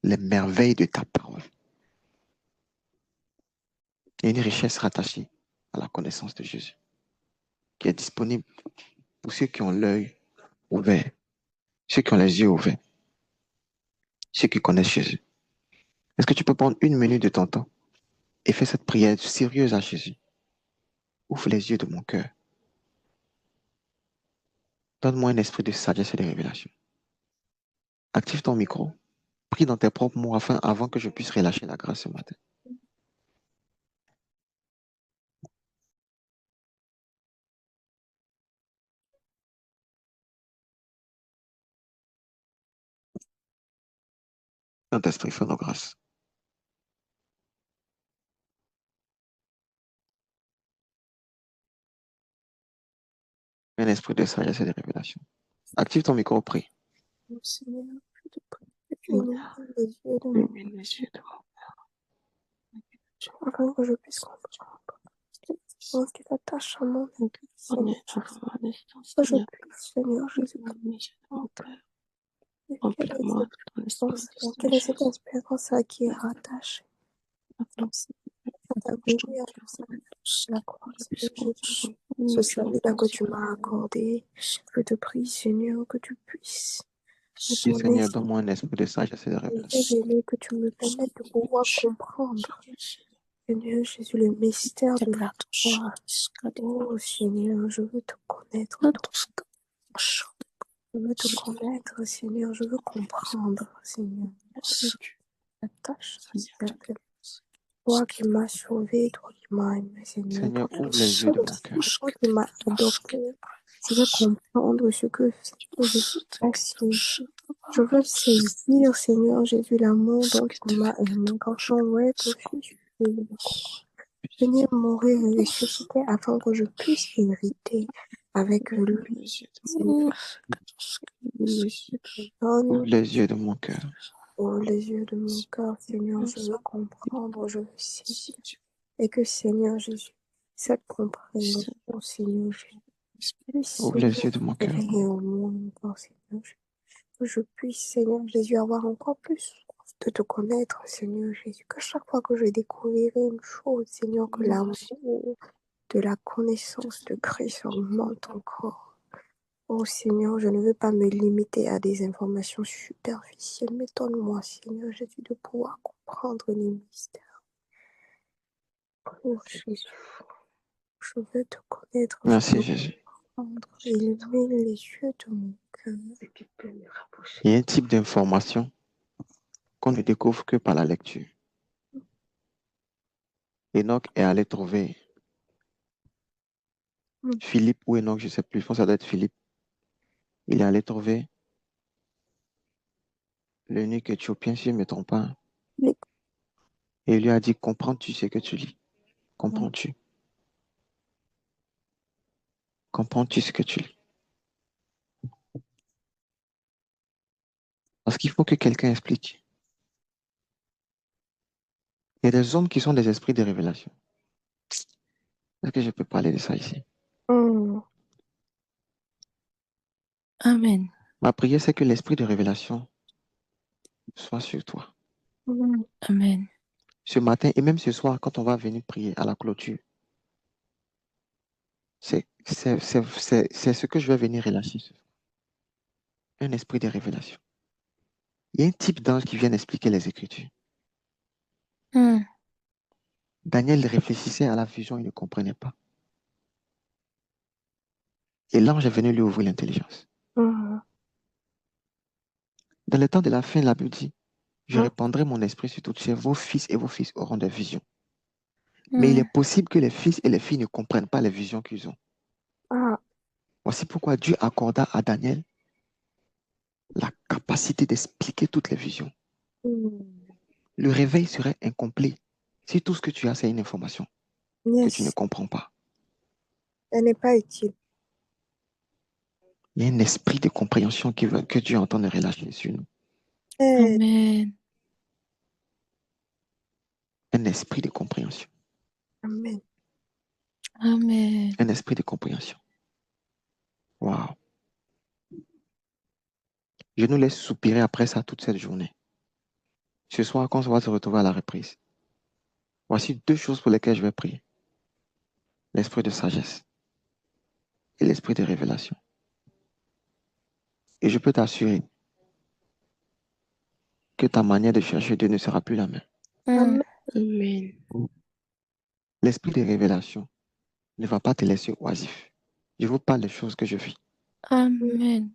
les merveilles de ta parole. Il y a une richesse rattachée à la connaissance de Jésus qui est disponible pour ceux qui ont l'œil ouvert, ceux qui ont les yeux ouverts, ceux qui connaissent Jésus. Est-ce que tu peux prendre une minute de ton temps et faire cette prière sérieuse à Jésus? Ouvre les yeux de mon cœur. Donne-moi un esprit de sagesse et de révélation. Active ton micro. Prie dans tes propres mots avant que je puisse relâcher la grâce ce matin. Saint-Esprit, fais-nous grâce. Un esprit de sagesse et de révélation. Active ton micro, prie. Seigneur, je te prie que tu illumines les yeux de mon afin que je puisse comprendre cette puissance qui t'attache à mon âme. Que je puisse, Seigneur Jésus-Christ, Remplis-moi de ton esprit, Seigneur Quelle est cette Jésus. espérance à qui est rattachée À toi, Seigneur, à ta je t'en venue à prie, la croix, puisse Seigneur Jésus. nous Ce salut-là que tu Seigneur. m'as accordé, je te prie, Seigneur, que tu puisses me Oui, donner, Seigneur, donne-moi un esprit de sagesse et de révélation. révéler, que tu me permettes de pouvoir comprendre, Seigneur Jésus, le mystère de la foi. Oh Seigneur, je veux te connaître, toi. Je veux te connaître, Seigneur, je veux comprendre, Seigneur. La tâche, Seigneur, toi qui m'as sauvé, toi qui m'as aimé, Seigneur, Seigneur, toi ouvre les yeux de mon cœur. qui m'as adopté. Je veux comprendre ce que je signifie. Je veux saisir, Seigneur Jésus, l'amour dont tu m'as aimé quand tu envoyais ton Fils venir mourir et ressusciter afin que je puisse hériter avec lui. Seigneur, Ouvre les yeux de mon cœur. oh, les yeux de mon cœur, Seigneur, je veux comprendre, je veux saisir. Et que, Seigneur Jésus, cette compréhension, Seigneur Jésus, Ouvre les yeux de mon cœur. réveiller au monde encore, Seigneur Jésus. Que je puisse, Seigneur Jésus, avoir encore plus soif de te connaître, Seigneur Jésus. Que chaque fois que je découvrirai une chose, Seigneur, que l'amour de la connaissance de Christ augmente encore. Oh Seigneur, je ne veux pas me limiter à des informations superficielles, mais donne-moi, Seigneur Jésus, de pouvoir comprendre les mystères. Oh Jésus, je veux te connaître. Merci, Jésus. Illumine les yeux de mon cœur. Il y a un type d'information qu'on ne découvre que par la lecture. Enoch est allé trouver Philippe ou Enoch, je ne sais plus, je pense que ça doit être Philippe. Il est allé trouver l'eunuque éthiopien, si je ne me trompe pas. Oui. Et il lui a dit, comprends-tu ce que tu lis? Comprends-tu? Comprends-tu ce que tu lis? Parce qu'il faut que quelqu'un explique. Il y a des hommes qui sont des esprits de révélation. Est-ce que je peux parler de ça ici? Amen. Ma prière, c'est que l'esprit de révélation soit sur toi. Amen. Ce matin et même ce soir, quand on va venir prier à la clôture, c'est ce que je vais venir relâcher. Un esprit de révélation. Il y a un type d'ange qui vient expliquer les Écritures. Daniel réfléchissait à la vision, il ne comprenait pas. Et l'ange est venu lui ouvrir l'intelligence. Dans le temps de la fin, la Bible dit, je répandrai mon esprit sur toutes chair, vos fils et vos fils auront des visions. Mais il est possible que les fils et les filles ne comprennent pas les visions qu'ils ont. Voici pourquoi Dieu accorda à Daniel la capacité d'expliquer toutes les visions. Le réveil serait incomplet si tout ce que tu as, c'est une information que tu ne comprends pas. Elle n'est pas utile. Il y a un esprit de compréhension que Dieu entend de relâcher sur nous. Amen. Un esprit de compréhension. Amen. Amen. Un esprit de compréhension. Waouh. Je nous laisse soupirer après ça toute cette journée. Ce soir, quand on va se retrouver à la reprise, voici deux choses pour lesquelles je vais prier. L'esprit de sagesse et l'esprit de révélation. Et je peux t'assurer que ta manière de chercher Dieu ne sera plus la même. Amen. L'esprit de révélation ne va pas te laisser oisif. Je vous parle des choses que je vis. Amen.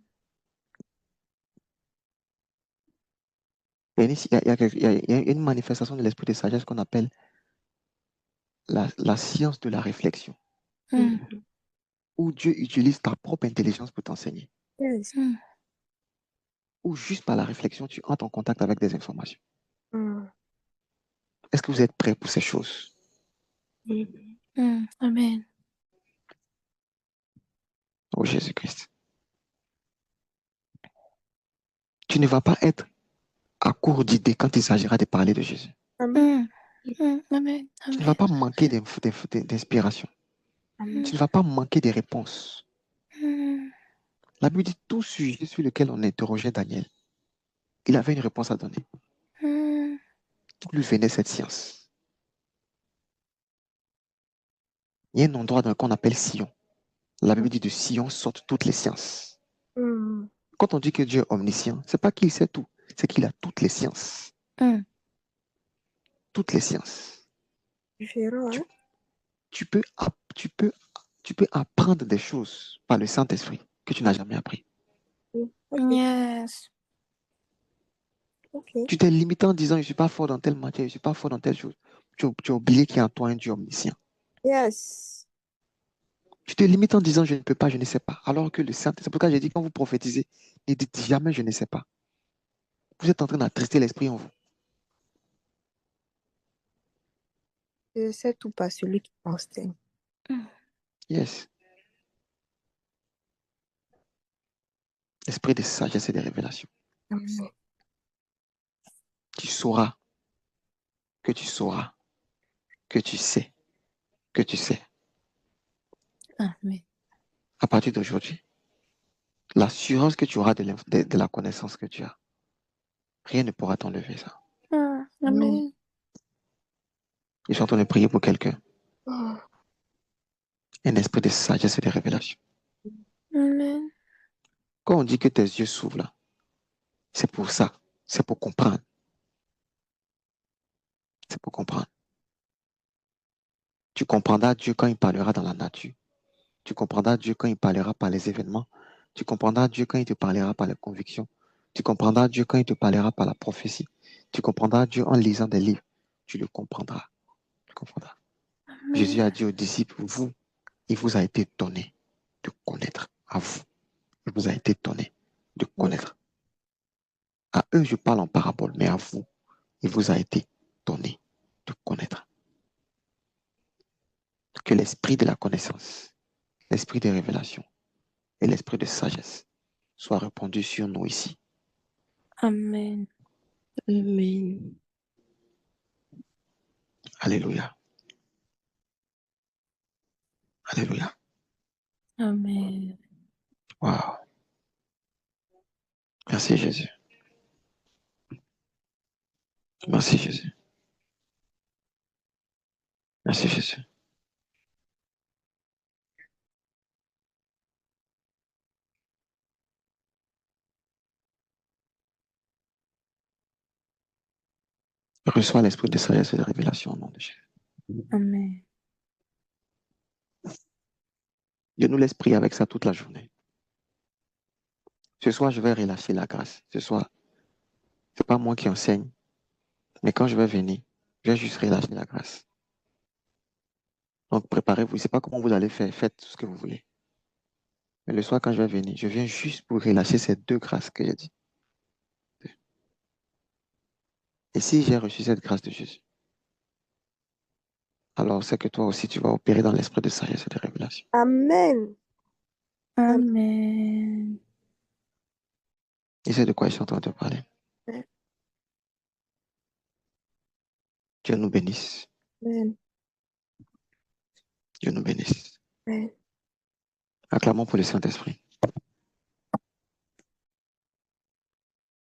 Il y a une manifestation de l'esprit de sagesse qu'on appelle la science de la réflexion, où Dieu utilise ta propre intelligence pour t'enseigner. Ou juste par la réflexion, tu entres en contact avec des informations. Est-ce que vous êtes prêts pour ces choses? Amen. Oh Jésus-Christ. Tu ne vas pas être à court d'idées quand il s'agira de parler de Jésus. Amen. Tu ne vas pas manquer d'inspiration. Tu ne vas pas manquer de réponses. La Bible dit tout sujet sur lequel on interrogeait Daniel. il avait une réponse à donner. D'où lui venait cette science? Il y a un endroit qu'on appelle Sion. La Bible dit de Sion sortent toutes les sciences. Quand on dit que Dieu est omniscient, c'est pas qu'il sait tout, c'est qu'il a toutes les sciences. Toutes les sciences. Différent, hein? Tu peux apprendre des choses par le Saint-Esprit que tu n'as jamais appris. Yes. Ok. Tu t'es limité en disant, je ne suis pas fort dans telle matière, je ne suis pas fort dans telle chose. Tu as oublié qu'il y a en toi un Dieu omniscient. Yes. Tu te limites en disant, je ne peux pas, je ne sais pas. Alors que le Saint-Esprit, c'est pourquoi j'ai dit, quand vous prophétisez, ne dites jamais, je ne sais pas. Vous êtes en train d'attrister l'Esprit en vous. Je sais tout par celui qui m'enseigne. Yes. Esprit de sagesse et de révélation. Amen. Tu sauras que tu sauras que tu sais que tu sais. Amen. À partir d'aujourd'hui, l'assurance que tu auras de la connaissance que tu as, rien ne pourra t'enlever ça. Amen. Je suis en train de prier pour quelqu'un. Oh. Un esprit de sagesse et de révélation. Amen. Quand on dit que tes yeux s'ouvrent là, c'est pour ça. C'est pour comprendre. C'est pour comprendre. Tu comprendras Dieu quand il parlera dans la nature. Tu comprendras Dieu quand il parlera par les événements. Tu comprendras Dieu quand il te parlera par les convictions. Tu comprendras Dieu quand il te parlera par la prophétie. Tu comprendras Dieu en lisant des livres. Tu le comprendras. Tu comprendras. Jésus a dit aux disciples, vous, il vous a été donné de connaître. À vous, il vous a été donné de connaître. À eux, je parle en parabole, mais à vous, il vous a été donné de connaître. Que l'esprit de la connaissance, l'esprit de révélation et l'esprit de sagesse soient répandus sur nous ici. Amen. Amen. Alléluia. Alléluia. Amen. Wow. Merci Jésus. Merci Jésus. Merci Jésus. Reçois l'esprit de sagesse et de révélation au nom de Jésus. Amen. Dieu nous laisse prier avec ça toute la journée. Ce soir, je vais relâcher la grâce. Ce soir, ce n'est pas moi qui enseigne, mais quand je vais venir, je vais juste relâcher la grâce. Donc, préparez-vous. Je ne sais pas comment vous allez faire. Faites tout ce que vous voulez. Mais le soir, quand je vais venir, je viens juste pour relâcher ces deux grâces que j'ai dit. Et si j'ai reçu cette grâce de Jésus, alors c'est que toi aussi, tu vas opérer dans l'esprit de sagesse et de révélation. Amen. Amen. Et c'est de quoi je suis en train de te parler. Amen. Dieu nous bénisse. Amen. Dieu nous bénisse. Amen. Acclamons pour le Saint-Esprit.